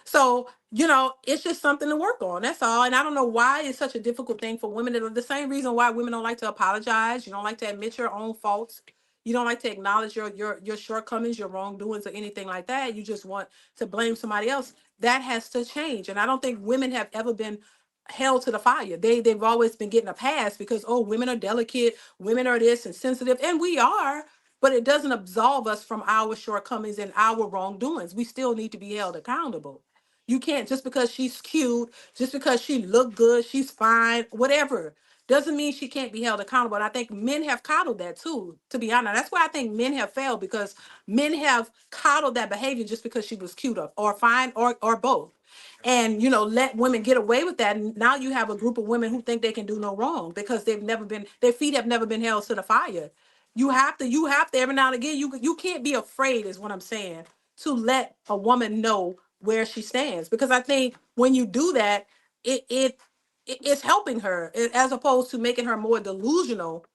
So, it's just something to work on. That's all. And I don't know why it's such a difficult thing for women. The same reason why women don't like to apologize. You don't like to admit your own faults. You don't like to acknowledge your shortcomings, your wrongdoings, or anything like that. You just want to blame somebody else. That has to change. And I don't think women have ever been held to the fire. They've always been getting a pass because, oh, women are delicate, women are this and sensitive, and we are. But it doesn't absolve us from our shortcomings and our wrongdoings. We still need to be held accountable. You can't, just because she's cute, just because she look good, she's fine, whatever, doesn't mean she can't be held accountable. And I think men have coddled that too, to be honest. That's why I think men have failed, because men have coddled that behavior just because she was cute or fine or both. And let women get away with that. And now you have a group of women who think they can do no wrong because their feet have never been held to the fire. You have to every now and again, you can't be afraid, is what I'm saying, to let a woman know where she stands. Because I think when you do that, it's helping her, as opposed to making her more delusional,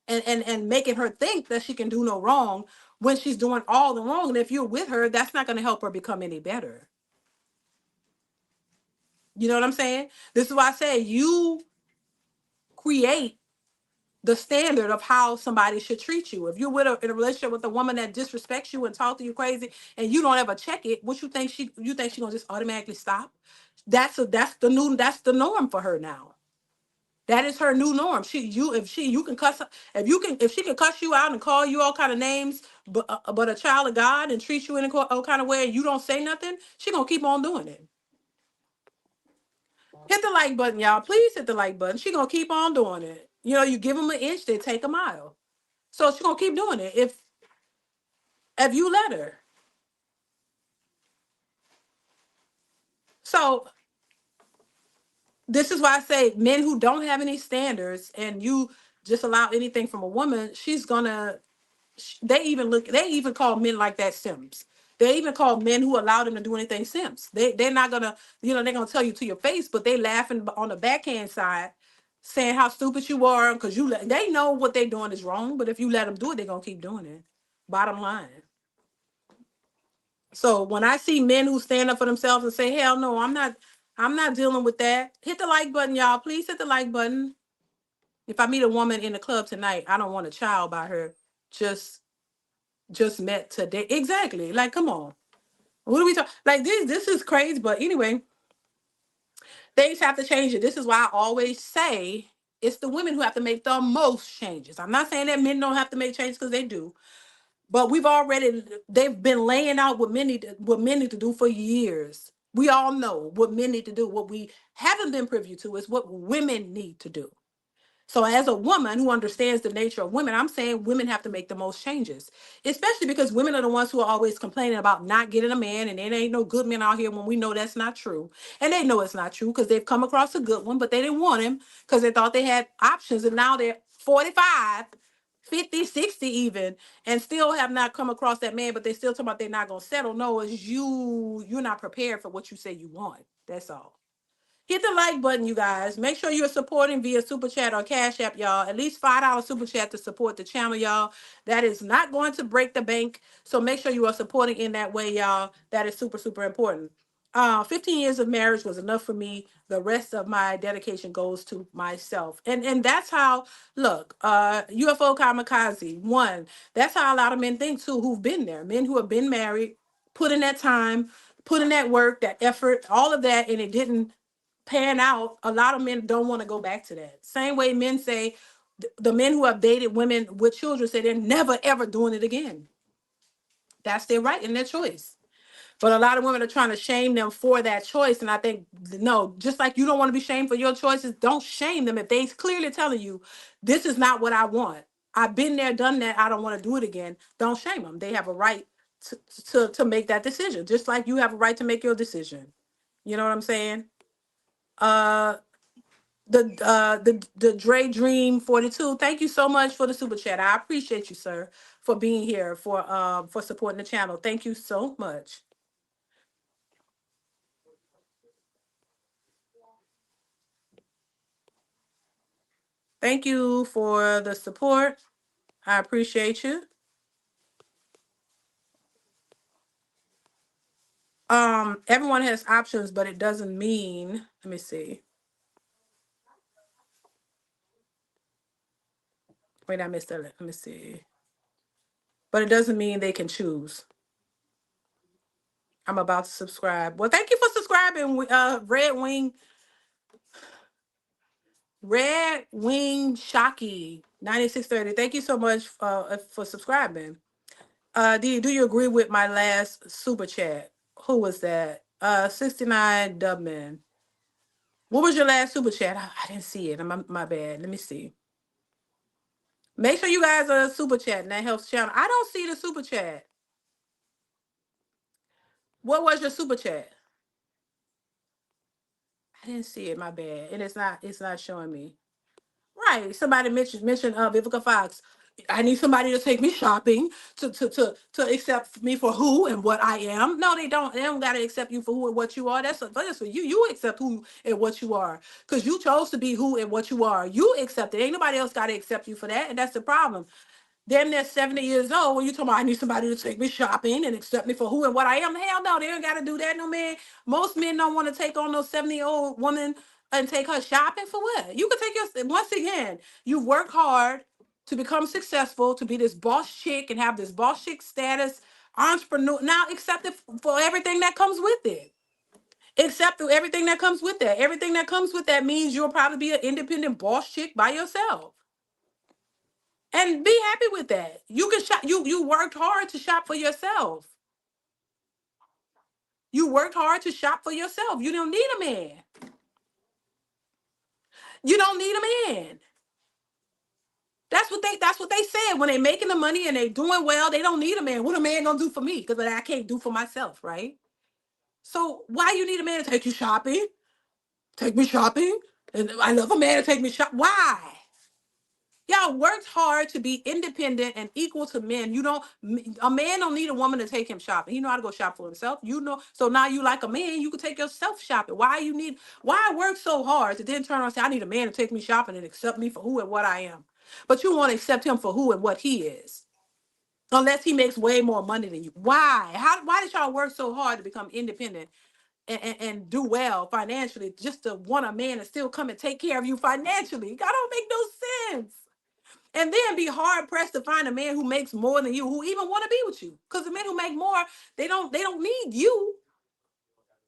and making her think that she can do no wrong when she's doing all the wrong. And if you're with her, that's not going to help her become any better. You know what I'm saying? This is why I say you create the standard of how somebody should treat you. If you're in a relationship with a woman that disrespects you and talk to you crazy, and you don't ever check it, what you think she gonna just automatically stop? That's the norm for her now. That is her new norm. You can cuss, if she can cuss you out and call you all kind of names, but a child of God, and treat you in all kind of way, and you don't say nothing, she gonna keep on doing it. Hit the like button, y'all. Please hit the like button. She gonna keep on doing it. You give them an inch, they take a mile. So she gonna keep doing it if you let her. So this is why I say, men who don't have any standards and you just allow anything from a woman, they even call men like that simps. They even call men who allow them to do anything simps. They're not gonna, they're gonna tell you to your face, but they laughing on the backhand side, saying how stupid you are because they know what they're doing is wrong, but if you let them do it, they're gonna keep doing it. Bottom line. So when I see men who stand up for themselves and say, hell no, I'm not dealing with that. Hit the like button, y'all. Please hit the like button. If I meet a woman in the club tonight, I don't want a child by her. Just met today. Exactly. Like, come on. What are we talking? Like, this is crazy. But anyway, things have to change. This is why I always say it's the women who have to make the most changes. I'm not saying that men don't have to make changes, because they do. But they've been laying out what men need to do for years. We all know what men need to do. What we haven't been privy to is what women need to do. So as a woman who understands the nature of women, I'm saying women have to make the most changes, especially because women are the ones who are always complaining about not getting a man, and there ain't no good men out here when we know that's not true. And they know it's not true because they've come across a good one, but they didn't want him because they thought they had options, and now they're 45, 50, 60 even, and still have not come across that man, but they still talking about they're not going to settle. No, it's you're not prepared for what you say you want. That's all. Hit the like button, you guys. Make sure you're supporting via Super Chat or Cash App, y'all. At least $5 Super Chat to support the channel, y'all. That is not going to break the bank. So make sure you are supporting in that way, y'all. That is super, super important. 15 years of marriage was enough for me. The rest of my dedication goes to myself. And that's how, look, UFO Kamikaze, one, that's how a lot of men think too, who've been there. Men who have been married, put in that time, put in that work, that effort, all of that, and it didn't pan out. A lot of men don't want to go back to that. Same way men say, the men who have dated women with children say they're never ever doing it again. That's their right and their choice. But a lot of women are trying to shame them for that choice. And I think, no, just like you don't want to be shamed for your choices, don't shame them if they clearly telling you, this is not what I want. I've been there, done that. I don't want to do it again. Don't shame them. They have a right to make that decision, just like you have a right to make your decision. You know what I'm saying? Uh, the Dre Dream 42. Thank you so much for the super chat. I appreciate you, sir, for being here, for supporting the channel. Thank you so much. Thank you for the support. I appreciate you. Everyone has options, but it doesn't mean, let me see. Wait, I missed that. Let me see. But it doesn't mean they can choose. I'm about to subscribe. Well, thank you for subscribing, Red Wing Shocky 9630. Thank you so much for subscribing. Do you agree with my last super chat? Who was that? 69 Dubman. What was your last super chat? I didn't see it. My bad. Let me see. Make sure you guys are super chatting. That helps channel. I don't see the super chat. What was your super chat? I didn't see it. My bad. And it's not showing me. Right. Somebody mentioned Vivica Fox. I need somebody to take me shopping to accept me for who and what I am. No, they don't. They don't gotta accept you for who and what you are. That's for you. You accept who and what you are. Because you chose to be who and what you are. You accept it. Ain't nobody else gotta accept you for that. And that's the problem. Damn near 70 years old when you talking about I need somebody to take me shopping and accept me for who and what I am. Hell no, they don't gotta do that. No man. Most men don't want to take on no 70-year-old woman and take her shopping for what? You can take your once again, you work hard to become successful, to be this boss chick and have this boss chick status, entrepreneur. Now accept it for everything that comes with it. Accept everything that comes with that. Everything that comes with that means you'll probably be an independent boss chick by yourself. And be happy with that. You can shop. You worked hard to shop for yourself. You worked hard to shop for yourself. You don't need a man. You don't need a man. That's what they said when they making the money and they doing well. They don't need a man. What a man gonna do for me? Because I can't do for myself, right? So why you need a man to take you shopping? Take me shopping? And I love a man to take me shop. Why? Y'all worked hard to be independent and equal to men. You don't. A man don't need a woman to take him shopping. He know how to go shop for himself. You know. So now you like a man, you can take yourself shopping. Why I work so hard to then turn around and say I need a man to take me shopping and accept me for who and what I am. But you want to accept him for who and what he is. Unless he makes way more money than you. Why? Why did y'all work so hard to become independent and do well financially just to want a man to still come and take care of you financially? That don't make no sense. And then be hard pressed to find a man who makes more than you, who even want to be with you. Because the men who make more, they don't need you.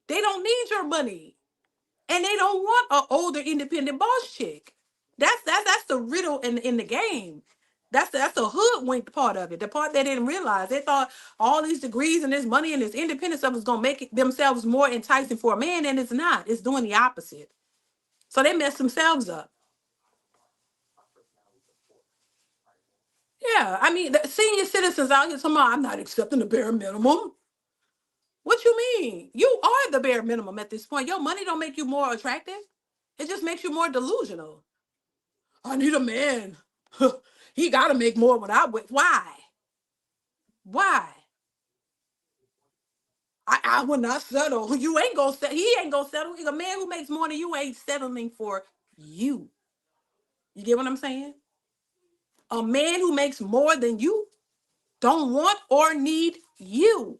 They don't need your money. And they don't want an older independent boss chick. That's the riddle in the game. That's the hoodwinked part of it. The part they didn't realize. They thought all these degrees and this money and this independence stuff was gonna make themselves more enticing for a man, and it's not. It's doing the opposite. So they mess themselves up. Yeah, I mean, the senior citizens out here talking about, I'm not accepting the bare minimum. What you mean? You are the bare minimum at this point. Your money don't make you more attractive. It just makes you more delusional. I need a man. He got to make more when I wait. Why? Why? I will not settle. You ain't gonna settle. He ain't gonna settle. A man who makes more than you ain't settling for you. You get what I'm saying? A man who makes more than you don't want or need you.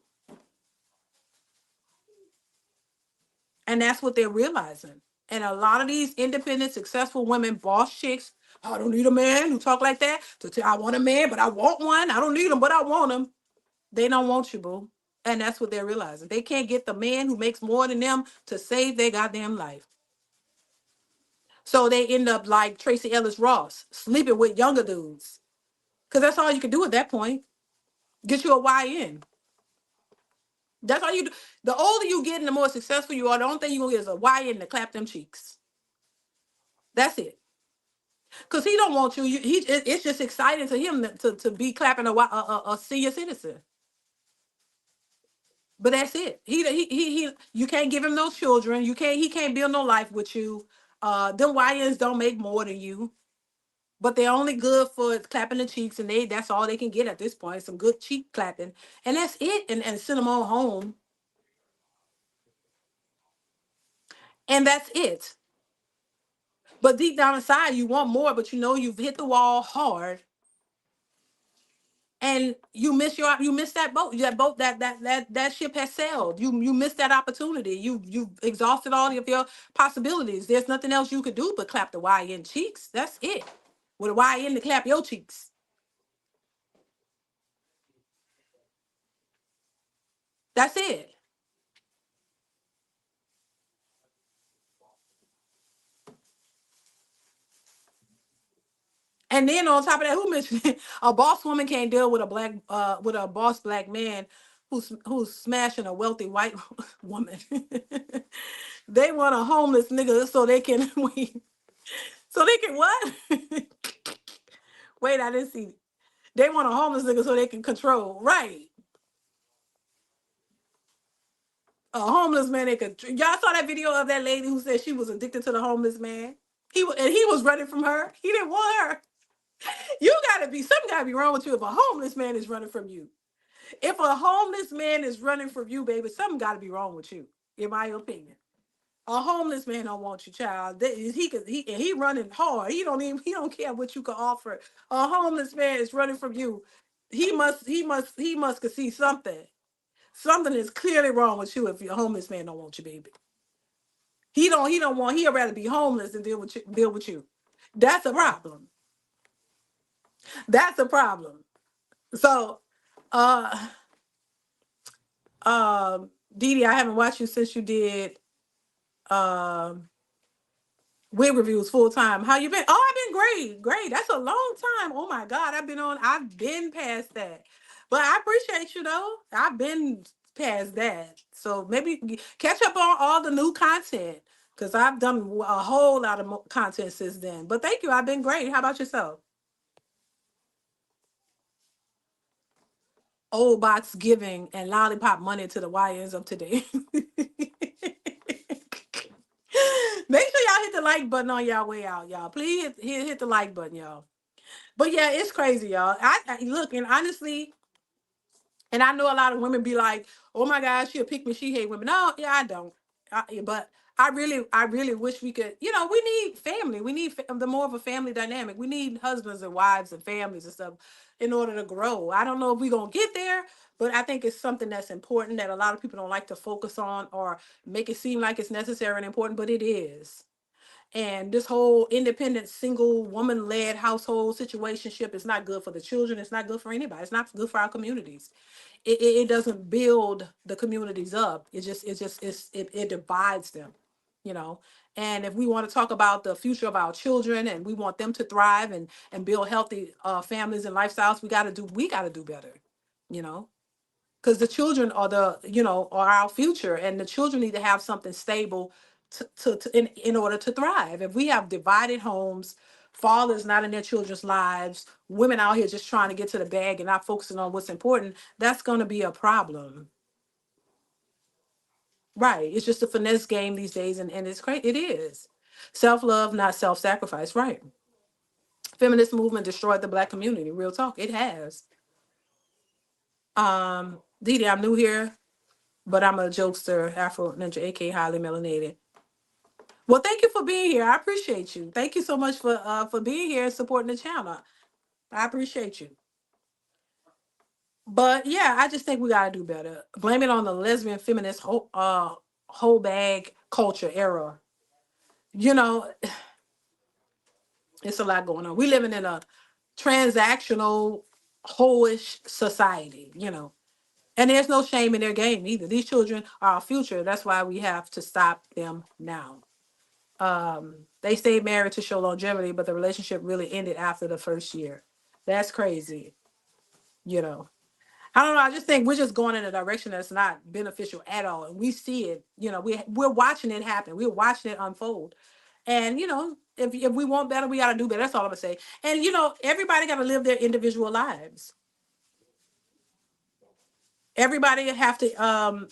And that's what they're realizing. And a lot of these independent, successful women, boss chicks, I don't need a man who talk like that. I want a man, but I want one. I don't need him, but I want him. They don't want you, boo. And that's what they're realizing. They can't get the man who makes more than them to save their goddamn life. So they end up like Tracy Ellis Ross, sleeping with younger dudes. Because that's all you can do at that point. Get you a YN. That's all you do. The older you get and the more successful you are, the only thing you're going to get is a YN to clap them cheeks. That's it. Because he don't want you. It's just exciting to him to be clapping a senior citizen. But that's it. You can't give him no children. He can't build no life with you. Them YNs don't make more than you. But they're only good for clapping the cheeks, and that's all they can get at this point. Some good cheek clapping. And that's it. And send them on home. And that's it. But deep down inside, you want more, but you know you've hit the wall hard. And you miss that boat. That ship has sailed. You missed that opportunity. You exhausted all of your possibilities. There's nothing else you could do but clap the YN cheeks. That's it. With a YN to clap your cheeks. That's it. And then on top of that, who mentioned a boss woman can't deal with a boss black man who's smashing a wealthy white woman. They want a homeless nigga so they can wait. So they can what? Wait, I didn't see. They want a homeless nigga so they can control. Right. A homeless man they could. Y'all saw that video of that lady who said she was addicted to the homeless man. He was running from her. He didn't want her. Something gotta be wrong with you if a homeless man is running from you. If a homeless man is running from you, baby, something gotta be wrong with you, in my opinion. A homeless man don't want you, child. He running hard. He don't care what you can offer. A homeless man is running from you. He must could see something. Something is clearly wrong with you if your homeless man don't want you, baby. He don't want he'd rather be homeless than deal with you. That's a problem. That's a problem. So uh Dee Dee, I haven't watched you since you did um wig reviews full time. How you been? Oh, I've been great. Great. That's a long time. Oh my God. I've been past that. But I appreciate you though. I've been past that. So maybe catch up on all the new content. Because I've done a whole lot of content since then. But thank you. I've been great. How about yourself? Old box giving and lollipop money to the YNs of today. Make sure y'all hit the like button on y'all way out, y'all. Please hit the like button, y'all. But yeah, it's crazy, y'all. I look, and honestly, and I know a lot of women be like, "Oh my God, she'll pick me. She hate women." No, yeah, I don't. But I really wish we could. We need family. We need the more of a family dynamic. We need husbands and wives and families and stuff in order to grow. I don't know if we're gonna get there, but I think it's something that's important that a lot of people don't like to focus on or make it seem like it's necessary and important, but it is. And this whole independent single woman led household situationship is not good for the children. It's not good for anybody. It's not good for our communities. It doesn't build the communities up. It divides them. you know. And if we want to talk about the future of our children and we want them to thrive and build healthy families and lifestyles, we got to do better, you know, because the children are are our future, and the children need to have something stable in order to thrive. If we have divided homes, fathers not in their children's lives, women out here just trying to get to the bag and not focusing on what's important, that's going to be a problem. Right. It's just a finesse game these days, and it's great. It is. Self-love, not self-sacrifice. Right. Feminist movement destroyed the black community. Real talk. It has. Dee, I'm new here, but I'm a jokester, Afro Ninja, aka highly melanated. Well, thank you for being here. I appreciate you. Thank you so much for being here and supporting the channel. I appreciate you. But yeah, I just think we gotta do better. Blame it on the lesbian feminist whole bag culture era. You know, it's a lot going on. We living in a transactional, hoish society, you know. And there's no shame in their game either. These children are our future. That's why we have to stop them now. They stayed married to show longevity, but the relationship really ended after the first year. That's crazy, you know. I don't know. I just think we're just going in a direction that's not beneficial at all, and we see it. You know, we're watching it happen. We're watching it unfold, and you know, if we want better, we got to do better. That's all I'm gonna say. And you know, everybody got to live their individual lives. Everybody have to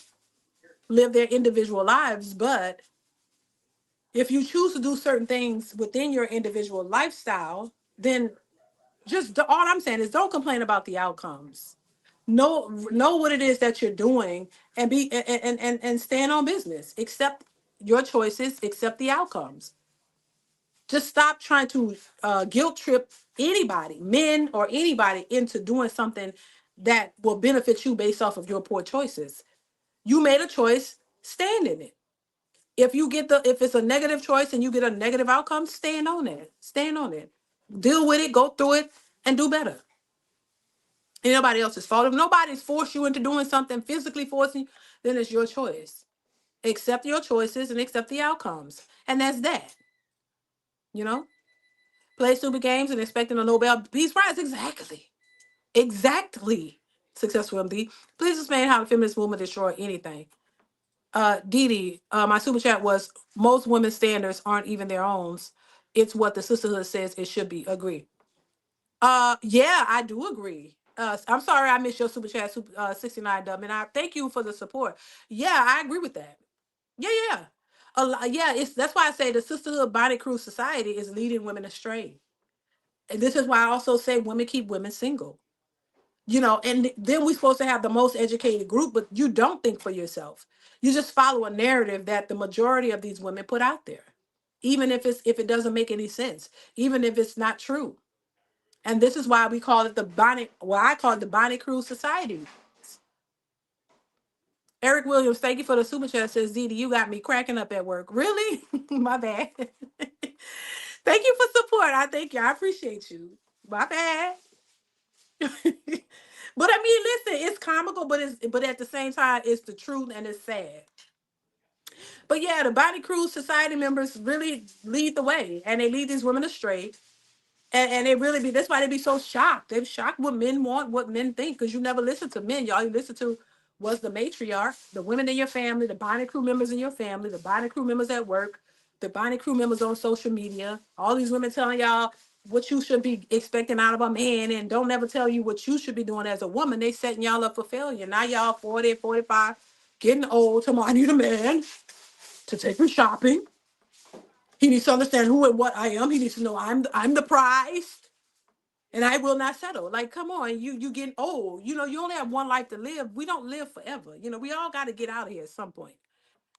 live their individual lives, but if you choose to do certain things within your individual lifestyle, then all I'm saying is don't complain about the outcomes. Know what it is that you're doing, and be and stand on business. Accept your choices, accept the outcomes. Just stop trying to guilt trip anybody, men or anybody, into doing something that will benefit you based off of your poor choices. You made a choice, stand in it. If it's a negative choice and you get a negative outcome, stand on it. Stand on it. Deal with it, go through it, and do better. Ain't nobody else's fault. If nobody's forced you into doing something, physically forcing you, then it's your choice. Accept your choices and accept the outcomes. And that's that. You know? Play stupid games and expecting a Nobel Peace Prize. Exactly. Exactly. Successful MD. Please explain how the feminist movement destroyed anything. Dee, my super chat was, most women's standards aren't even their own. It's what the sisterhood says it should be. Agree. Yeah, I do agree. I'm sorry I missed your super chat, 69 Dub, and I thank you for the support. Yeah, I agree with that. Yeah, yeah. Yeah, that's why I say the Sisterhood Body Crew Society is leading women astray. And this is why I also say women keep women single. You know, and then we're supposed to have the most educated group, but you don't think for yourself. You just follow a narrative that the majority of these women put out there, even if it doesn't make any sense, even if it's not true. And this is why we call it I call it the Bonnie Crew Society. Eric Williams, thank you for the super chat. Says, Dee, you got me cracking up at work. Really? My bad. Thank you for support. I thank you. I appreciate you. My bad. But I mean, listen, it's comical, but at the same time, it's the truth and it's sad. But yeah, the Bonnie Crew Society members really lead the way, and they lead these women astray. And they really be, that's why they be so shocked. They're shocked what men want, what men think, because you never listen to men, y'all. You listen to what's the matriarch, the women in your family, the Bonnie Crew members in your family, the Bonnie Crew members at work, the Bonnie Crew members on social media. All these women telling y'all what you should be expecting out of a man, and don't ever tell you what you should be doing as a woman. They setting y'all up for failure. Now y'all 40, 45, getting old. Tomorrow I need a man to take me shopping. He needs to understand who and what I am. He needs to know I'm the prize. And I will not settle. Like, come on, you getting old. You know, you only have one life to live. We don't live forever. You know, we all got to get out of here at some point.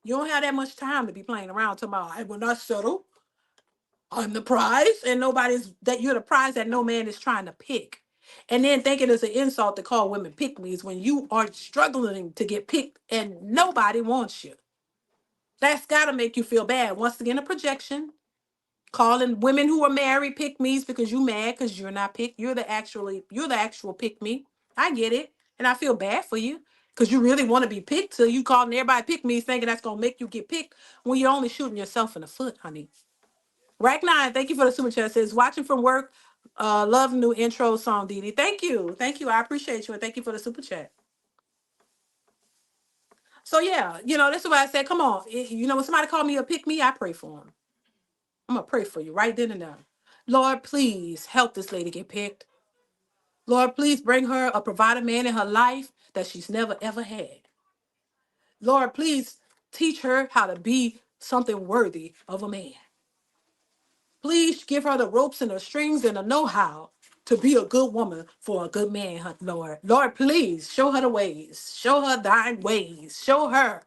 You don't have that much time to be playing around tomorrow. I will not settle. I'm the prize, and you're the prize that no man is trying to pick. And then thinking it's an insult to call women pick me's when you are struggling to get picked and nobody wants you. That's got to make you feel bad. Once again, a projection. Calling women who are married pick me's because you mad because you're not picked. You're the actual pick me. I get it. And I feel bad for you. Because you really want to be picked, so you calling everybody pick me, thinking that's gonna make you get picked when you're only shooting yourself in the foot, honey. Rack 9, thank you for the super chat. Says watching from work. Love new intro song, Dee Dee. Thank you. Thank you. I appreciate you. And thank you for the super chat. So yeah, this is why I said, come on. When somebody call me a pick me, I pray for them. I'm gonna pray for you right then and there. Lord, please help this lady get picked. Lord, please bring her a provider man in her life that she's never ever had. Lord, please teach her how to be something worthy of a man. Please give her the ropes and the strings and the know-how to be a good woman for a good man, Lord. Lord, please show her the ways. Show her thine ways. Show her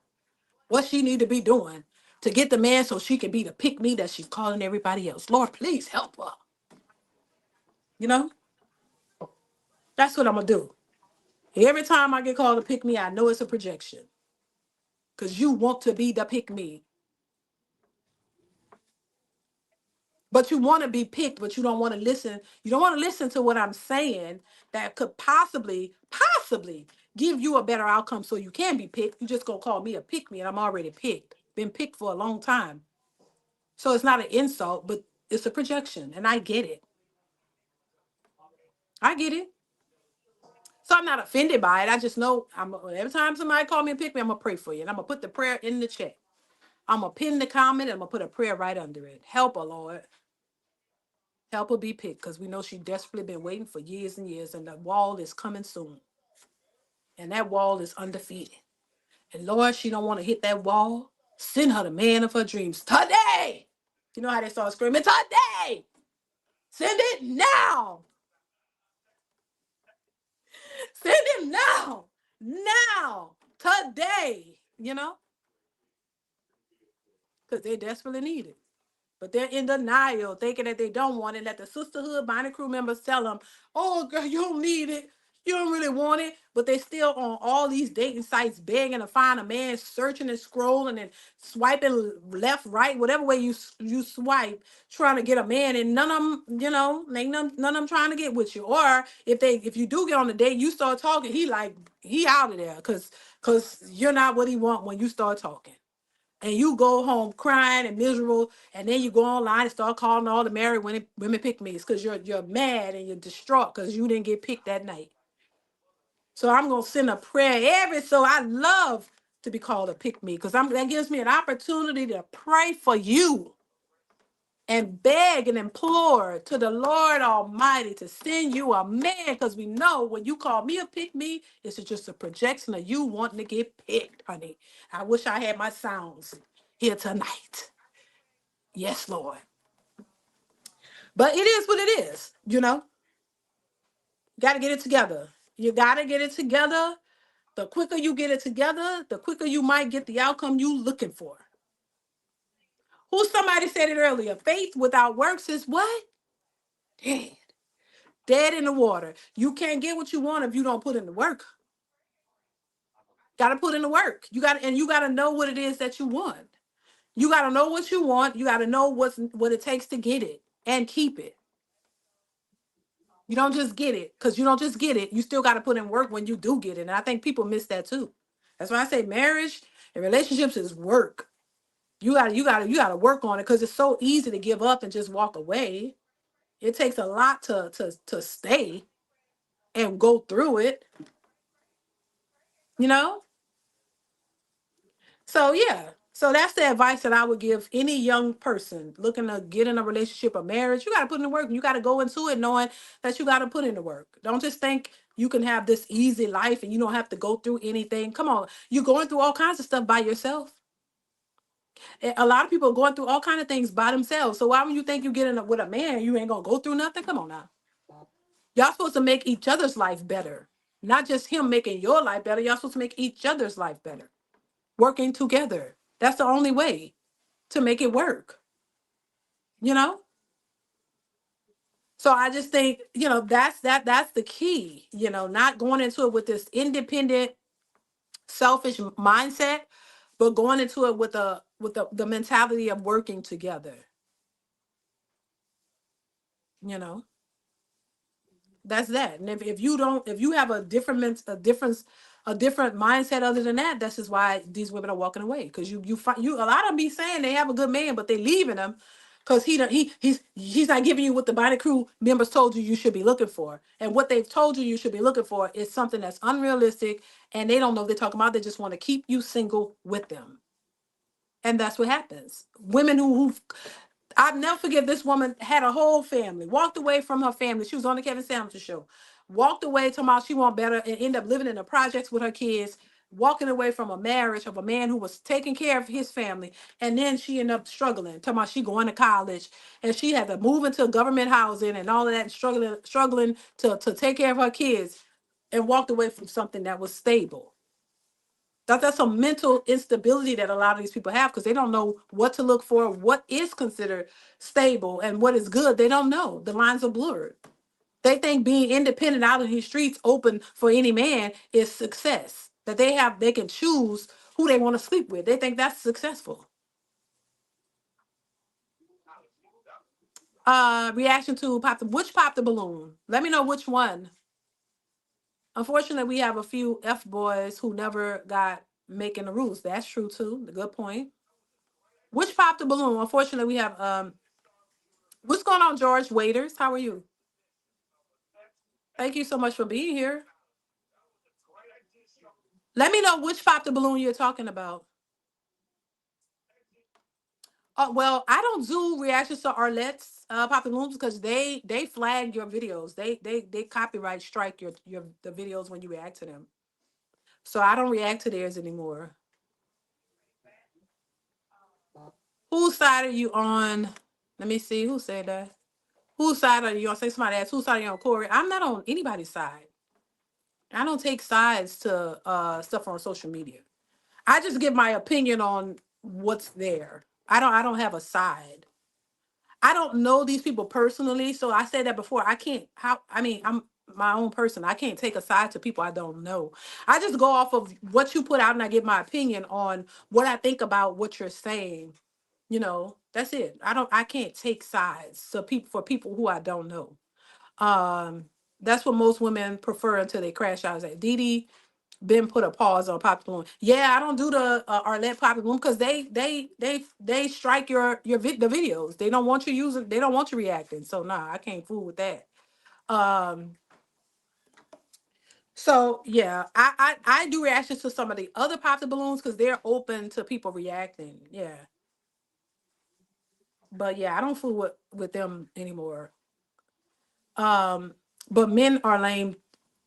what she need to be doing to get the man so she can be the pick-me that she's calling everybody else. Lord, please help her. You know, that's what I'm going to do. Every time I get called to pick-me, I know it's a projection. Because you want to be the pick-me. But you want to be picked, but you don't want to listen. You don't want to listen to what I'm saying that could possibly give you a better outcome so you can be picked. You just going to call me a pick me and I'm already picked. Been picked for a long time. So it's not an insult, but it's a projection. And I get it. I get it. So I'm not offended by it. I just know every time somebody call me a pick me, I'm going to pray for you. And I'm going to put the prayer in the chat. I'm going to pin the comment and I'm going to put a prayer right under it. Help her, Lord. Help her be picked because we know she desperately been waiting for years and years, and the wall is coming soon. And that wall is undefeated. And Lord, she don't want to hit that wall. Send her the man of her dreams today. You know how they start screaming, today. Send it now. Send him now. Now. Today. Because they desperately need it. But they're in denial, thinking that they don't want it. Let the sisterhood, body crew members tell them, oh, girl, you don't need it. You don't really want it. But they still on all these dating sites begging to find a man, searching and scrolling and swiping left, right, whatever way you swipe, trying to get a man. And none of them, ain't none of them trying to get with you. Or if you do get on the date, you start talking, he out of there because you're not what he want when you start talking. And you go home crying and miserable, and then you go online and start calling all the married women pick me's because you're mad and you're distraught because you didn't get picked that night. So I'm gonna send a prayer so I love to be called a pick me because that gives me an opportunity to pray for you and beg and implore to the Lord Almighty to send you a man, because we know when you call me a pick me, it's just a projection of you wanting to get picked, honey. I wish I had my sounds here tonight. Yes, Lord. But it is what it is, Got to get it together. You got to get it together. The quicker you get it together, the quicker you might get the outcome you looking for. Somebody said it earlier. Faith without works is what? Dead. Dead in the water. You can't get what you want if you don't put in the work. Got to put in the work. You got to know what it is that you want. You got to know what you want. You got to know what it takes to get it and keep it. You don't just get it, because you don't just get it. You still got to put in work when you do get it. And I think people miss that too. That's why I say marriage and relationships is work. You got to work on it, because it's so easy to give up and just walk away. It takes a lot to stay and go through it. You know? So yeah. So that's the advice that I would give any young person looking to get in a relationship or marriage. You got to put in the work, and you got to go into it knowing that you got to put in the work. Don't just think you can have this easy life and you don't have to go through anything. Come on. You're going through all kinds of stuff by yourself. A lot of people are going through all kinds of things by themselves. So why would you think you get in with a man, you ain't going to go through nothing? Come on now. Y'all supposed to make each other's life better. Not just him making your life better. Y'all supposed to make each other's life better. Working together. That's the only way to make it work. So I just think, that's the key, not going into it with this independent, selfish mindset, but going into it with the mentality of working together. you know that's that. And if you have a difference a different mindset other than that, this is why these women are walking away. Because you a lot of them be saying they have a good man, but they leaving them because he's not giving you what the body crew members told you should be looking for. And what they've told you should be looking for is something that's unrealistic, and they don't know what they're talking about. They just want to keep you single with them. And that's what happens. Women who I'll never forget, this woman had a whole family, walked away from her family. She was on the Kevin Samuels show. Walked away, talking about she want better, and ended up living in the projects with her kids, walking away from a marriage of a man who was taking care of his family. And then she ended up struggling, talking about she going to college, and she had to move into government housing and all of that, and struggling to take care of her kids, and walked away from something that was stable. That's some mental instability that a lot of these people have, because they don't know what to look for, what is considered stable and what is good. They don't know. The lines are blurred. They think being independent out in these streets, open for any man, is success. That they can choose who they want to sleep with. They think that's successful. Reaction to which popped the balloon? Let me know which one. Unfortunately, we have a few F boys who never got making the rules. That's true too. The good point. Which popped the balloon? Unfortunately, we have what's going on, George Waiters? How are you? Thank you so much for being here. Let me know which popped the balloon you're talking about. Well, I don't do reactions to Arlette's pop the balloons because they flag your videos. They copyright strike your the videos when you react to them. So I don't react to theirs anymore. Whose side are you on? Let me see. Who said that? Whose side are you on? Say somebody asked, whose side are you on, Corey? I'm not on anybody's side. I don't take sides to stuff on social media. I just give my opinion on what's there. I don't have a side. I don't know these people personally, so I said that before. I can't how I mean, I'm my own person. I can't take a side to people I don't know. I just go off of what you put out and I give my opinion on what I think about what you're saying. That's it. I can't take sides to people for people who I don't know. Um that's what most women prefer until they crash out. At Dee been put a pause on Pop the Balloon. Yeah, I don't do the Arlette Pop the Balloon because they strike the videos. They don't want you using. They don't want you reacting. So nah, I can't fool with that. Um. So yeah, I do reactions to some of the other Pop the Balloons because they're open to people reacting. Yeah, but yeah, I don't fool with them anymore. Um. But men are lame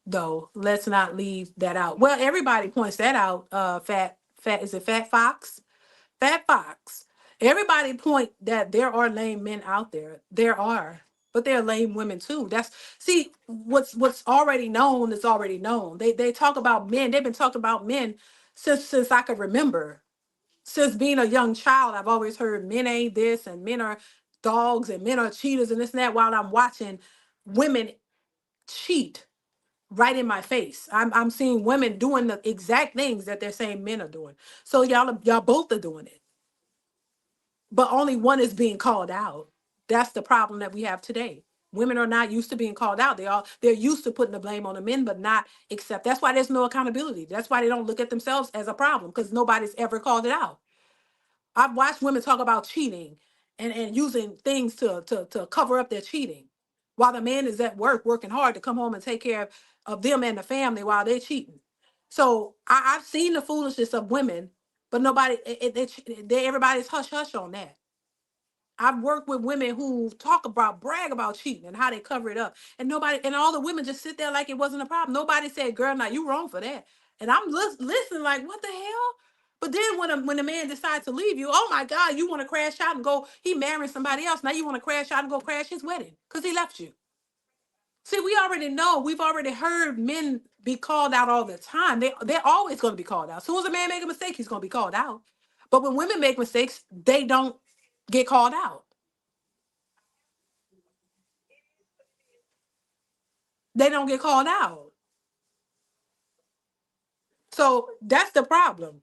though. Let's not leave that out. Well, everybody points that out. Fat is it Fat Fox? Fat Fox. Everybody point that there are lame men out there. There are, but there are lame women too. See what's already known is already known. They talk about men. They've been talking about men since I could remember. Since being a young child, I've always heard men ain't this and men are dogs and men are cheaters and this and that. While I'm watching women cheat right in my face, I'm seeing women doing the exact things that they're saying men are doing. So y'all both are doing it, but only one is being called out. That's the problem that we have today. Women are not used to being called out. They're used to putting the blame on the men, but not accept. That's why there's no accountability. That's why they don't look at themselves as a problem because nobody's ever called it out. I've watched women talk about cheating and using things to cover up their cheating, while the man is at work working hard to come home and take care of them and the family while they're cheating. So I've seen the foolishness of women, but nobody, everybody's hush hush on that. I've worked with women who brag about cheating and how they cover it up. And all the women just sit there like it wasn't a problem. Nobody said, girl, now you wrong for that. And I'm listening like, what the hell? But then when a man decides to leave you, oh my God, you want to crash out and go, he married somebody else. Now you want to crash out and go crash his wedding because he left you. See, we already know, we've already heard men be called out all the time. They're always going to be called out. As soon as a man make a mistake, he's going to be called out. But when women make mistakes, they don't get called out. They don't get called out. So that's the problem.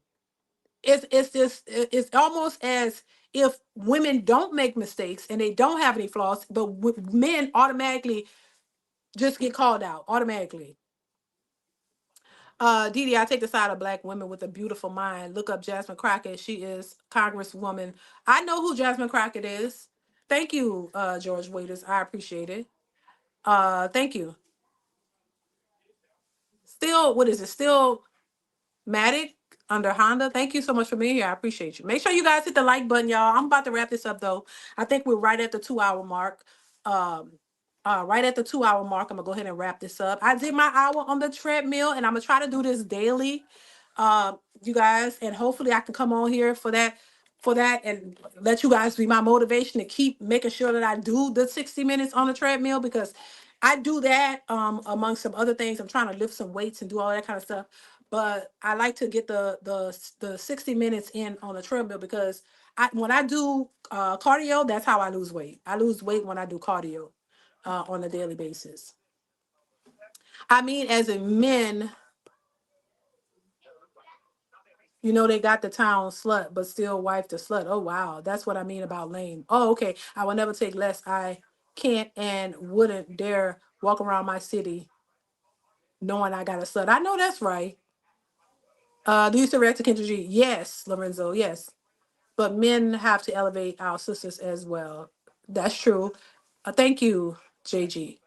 It's almost as if women don't make mistakes and they don't have any flaws, but men automatically just get called out automatically. Dee Dee, I take the side of black women with a beautiful mind. Look up Jasmine Crockett. She is Congresswoman. I know who Jasmine Crockett is. Thank you, George Waiters. I appreciate it. Thank you. Still, what is it? Still Matic under Honda. Thank you so much for being here. I appreciate you. Make sure you guys hit the like button, y'all. I'm about to wrap this up though. I think we're right at the 2 hour mark. Um, right at the 2 hour mark. I'm gonna go ahead and wrap this up. I did my hour on the treadmill, and I'm gonna try to do this daily, you guys, and hopefully I can come on here for that and let you guys be my motivation to keep making sure that I do the 60 minutes on the treadmill because I do that among some other things. I'm trying to lift some weights and do all that kind of stuff. But I like to get the 60 minutes in on the treadmill because when I do cardio, that's how I lose weight. I lose weight when I do cardio on a daily basis. I mean, as in men, you know, they got the town slut, but still wife the slut. Oh, wow. That's what I mean about lame. Oh, okay. I will never take less. I can't and wouldn't dare walk around my city knowing I got a slut. I know that's right. Do you still react to Kendra G? Yes, Lorenzo. Yes. But men have to elevate our sisters as well. That's true. Thank you, JG.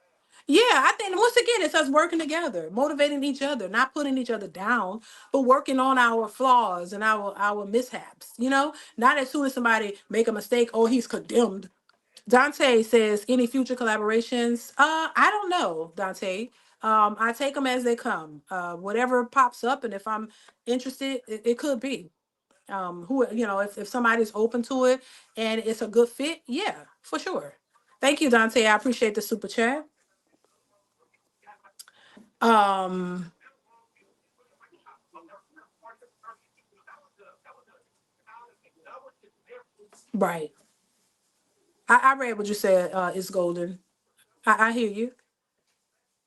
Yeah, I think once again, it's us working together, motivating each other, not putting each other down, but working on our flaws and our mishaps. You know, not as soon as somebody make a mistake, oh, he's condemned. Dante says, any future collaborations? I don't know, Dante. I take them as they come. Whatever pops up, and if I'm interested, it could be. Who you know, if somebody's open to it and it's a good fit, yeah, for sure. Thank you, Dante. I appreciate the super chat. Um, right. I read what you said, it's golden. I hear you.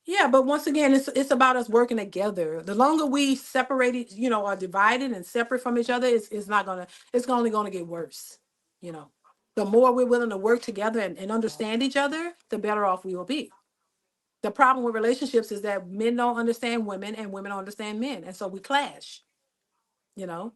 Yeah, but once again, it's about us working together. The longer we separated, you know, are divided and separate from each other, it's not gonna, it's only gonna get worse. You know, the more we're willing to work together and understand each other, the better off we will be. The problem with relationships is that men don't understand women and women don't understand men, and so we clash. You know,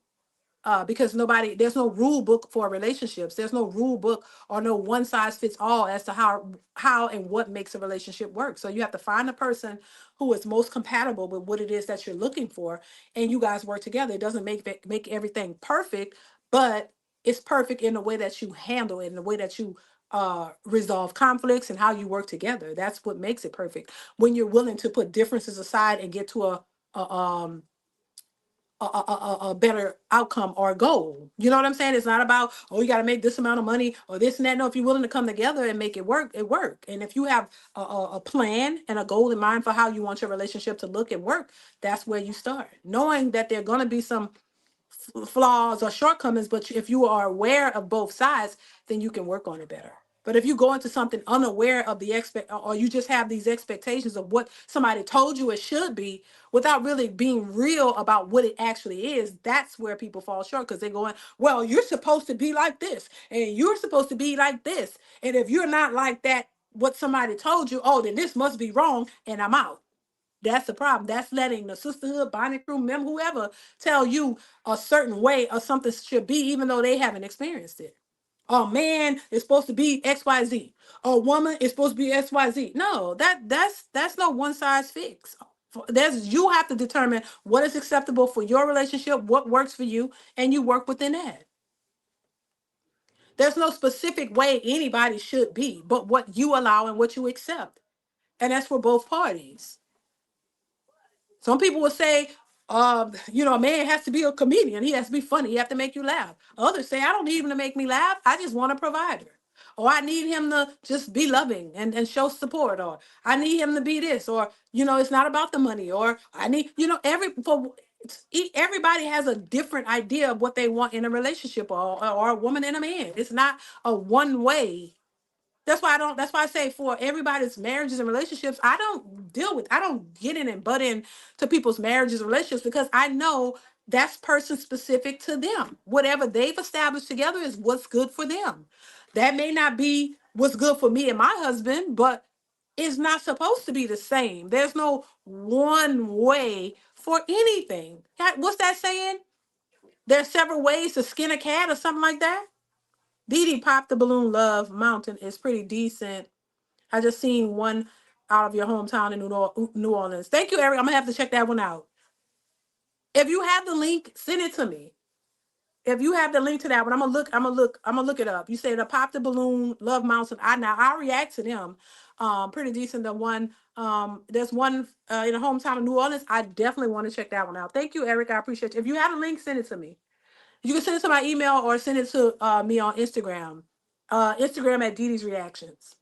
because there's no rule book for relationships. There's no rule book or no one size fits all as to how and what makes a relationship work. So you have to find a person who is most compatible with what it is that you're looking for, and you guys work together. It doesn't make everything perfect, but it's perfect in the way that you handle it, in the way that you resolve conflicts and how you work together. That's what makes it perfect. When you're willing to put differences aside and get to a a better outcome or goal. You know what I'm saying? It's not about, oh, you got to make this amount of money or this and that. No, if you're willing to come together and make it work, it work. And if you have a plan and a goal in mind for how you want your relationship to look and work, that's where you start. Knowing that there are going to be some flaws or shortcomings, but if you are aware of both sides, then you can work on it better. But if you go into something unaware of the or you just have these expectations of what somebody told you it should be without really being real about what it actually is, that's where people fall short because they're going, well, you're supposed to be like this and you're supposed to be like this. And if you're not like that, what somebody told you, oh, then this must be wrong and I'm out. That's the problem. That's letting the sisterhood, bonding crew, member, whoever tell you a certain way or something should be, even though they haven't experienced it. A man is supposed to be XYZ. A woman is supposed to be XYZ. No, that's no one size fits. There's you have to determine what is acceptable for your relationship, what works for you, and you work within that. There's no specific way anybody should be, but what you allow and what you accept. And that's for both parties. Some people will say, you know, a man has to be a comedian. He has to be funny. He has to make you laugh. Others say, I don't need him to make me laugh. I just want a provider. Or I need him to just be loving and show support. Or I need him to be this. Or, you know, it's not about the money. Or I need, you know, everybody has a different idea of what they want in a relationship or a woman and a man. It's not a one way. That's why I say for everybody's marriages and relationships, I don't get in and butt in to people's marriages and relationships because I know that's person specific to them. Whatever they've established together is what's good for them. That may not be what's good for me and my husband, but it's not supposed to be the same. There's no one way for anything. What's that saying? There's several ways to skin a cat or something like that. Dee Dee Pop the Balloon Love Mountain is pretty decent. I just seen one out of your hometown in New Orleans. Thank you, Eric. I'm gonna have to check that one out. If you have the link, send it to me. If you have the link to that one, I'm gonna look it up. You say the Pop the Balloon Love Mountain. I react to them. Pretty decent. The one there's one in the hometown of New Orleans. I definitely want to check that one out. Thank you, Eric. I appreciate you. If you have a link, send it to me. You can send it to my email or send it to me on Instagram. Instagram at DeeDeesReactions.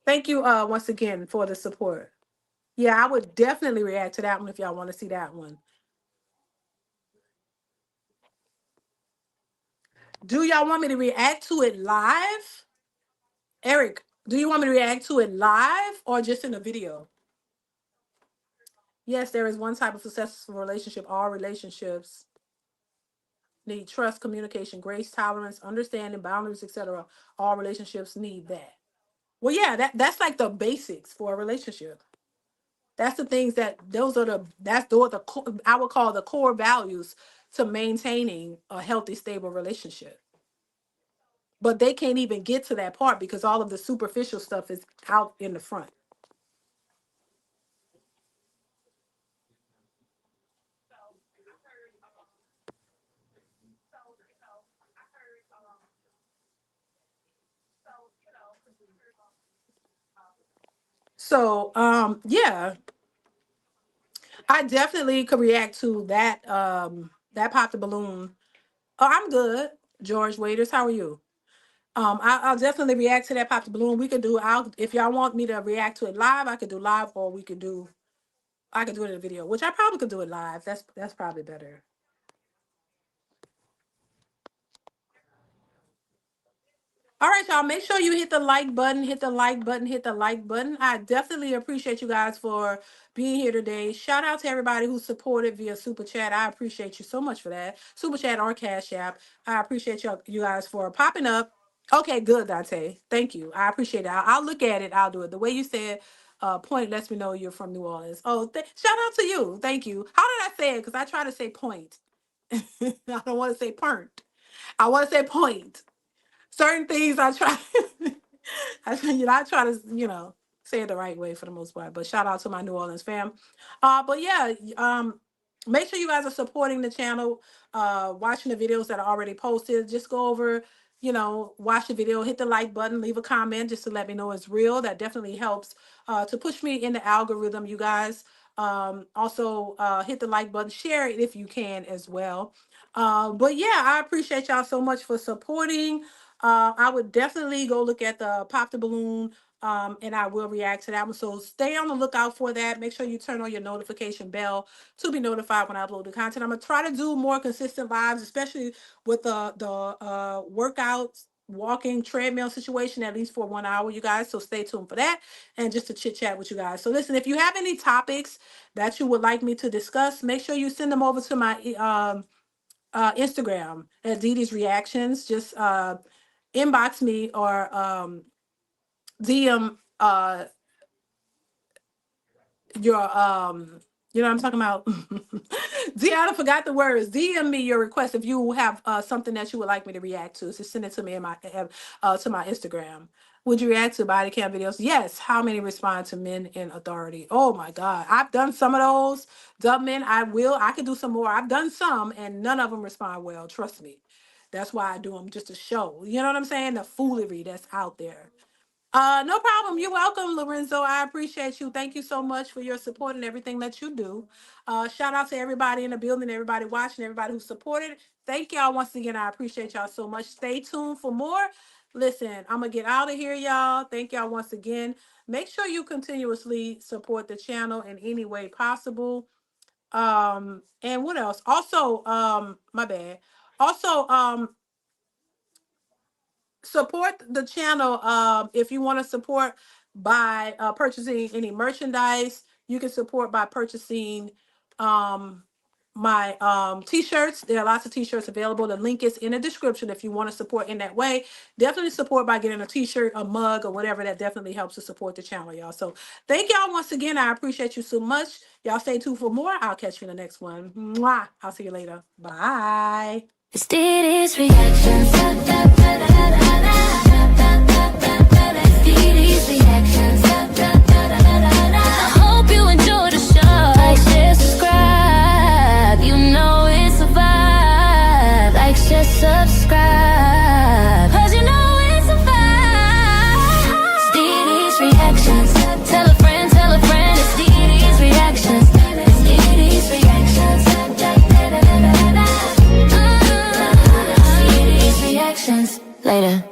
Thank you once again for the support. Yeah, I would definitely react to that one if y'all want to see that one. Do y'all want me to react to it live? Eric, do you want me to react to it live or just in a video? Yes, there is one type of successful relationship. All relationships need trust, communication, grace, tolerance, understanding, boundaries, etc. All relationships need that. Well, yeah, that's like the basics for a relationship. That's the things that those are the I would call the core values to maintaining a healthy, stable relationship. But they can't even get to that part because all of the superficial stuff is out in the front. So yeah, I definitely could react to that that pop the balloon. Oh, I'm good. George Waiters, how are you? I'll definitely react to that pop the balloon. We could do I'll if y'all want me to react to it live, I could do live or I could do it in a video, which I probably could do it live. That's probably better. All right, y'all. Make sure you hit the like button, hit the like button, hit the like button. I definitely appreciate you guys for being here today. Shout out to everybody who supported via Super Chat. I appreciate you so much for that. Super Chat or Cash App. I appreciate you guys for popping up. Okay, good, Dante. Thank you. I appreciate it. I'll look at it. I'll do it. The way you said point lets me know you're from New Orleans. Oh, shout out to you. Thank you. How did I say it? Because I try to say point. I don't want to say pernt. I want to say point. Certain things I try I try to, say it the right way for the most part. But shout out to my New Orleans fam. But yeah, make sure you guys are supporting the channel, watching the videos that are already posted. Just go over, watch the video, hit the like button, leave a comment just to let me know it's real. That definitely helps to push me in the algorithm, you guys. Also hit the like button, share it if you can as well. But yeah, I appreciate y'all so much for supporting. I would definitely go look at the Pop the Balloon, and I will react to that one. So stay on the lookout for that. Make sure you turn on your notification bell to be notified when I upload the content. I'm gonna try to do more consistent lives, especially with the workouts, walking treadmill situation, at least for 1 hour, you guys. So stay tuned for that, and just to chit chat with you guys. So listen, if you have any topics that you would like me to discuss, make sure you send them over to my Instagram at DeeDeesReactions. Just inbox me or DM your you know what I'm talking about. I forgot the words. DM me your request if you have something that you would like me to react to. Just send it to me in my to my Instagram. Would you react to body cam videos? Yes. How many respond to men in authority? Oh my God. I've done some of those. Dub men, I could do some more. I've done some and none of them respond well. Trust me. That's why I do them just to show. You know what I'm saying? The foolery that's out there. No problem. You're welcome, Lorenzo. I appreciate you. Thank you so much for your support and everything that you do. Shout out to everybody in the building, everybody watching, everybody who supported. Thank y'all once again. I appreciate y'all so much. Stay tuned for more. Listen, I'm gonna get out of here, y'all. Thank y'all once again. Make sure you continuously support the channel in any way possible. And what else? Also, my bad. Also, support the channel. If you want to support by purchasing any merchandise, you can support by purchasing t-shirts. There are lots of t-shirts available. The link is in the description if you want to support in that way. Definitely support by getting a t-shirt, a mug, or whatever. That definitely helps to support the channel, y'all. So thank y'all once again. I appreciate you so much. Y'all stay tuned for more. I'll catch you in the next one. Mwah. I'll see you later. Bye. It's DeeDee's reactions. DeeDee's reactions. I hope you enjoy the show. Like, share, subscribe. You know it's a vibe. Like, share, subscribe. 'Cause you know it's a vibe. It's DeeDee's reactions. Tell a friend, it's DeeDee's reactions. It's DeeDee's reactions. DeeDee's reactions. Later.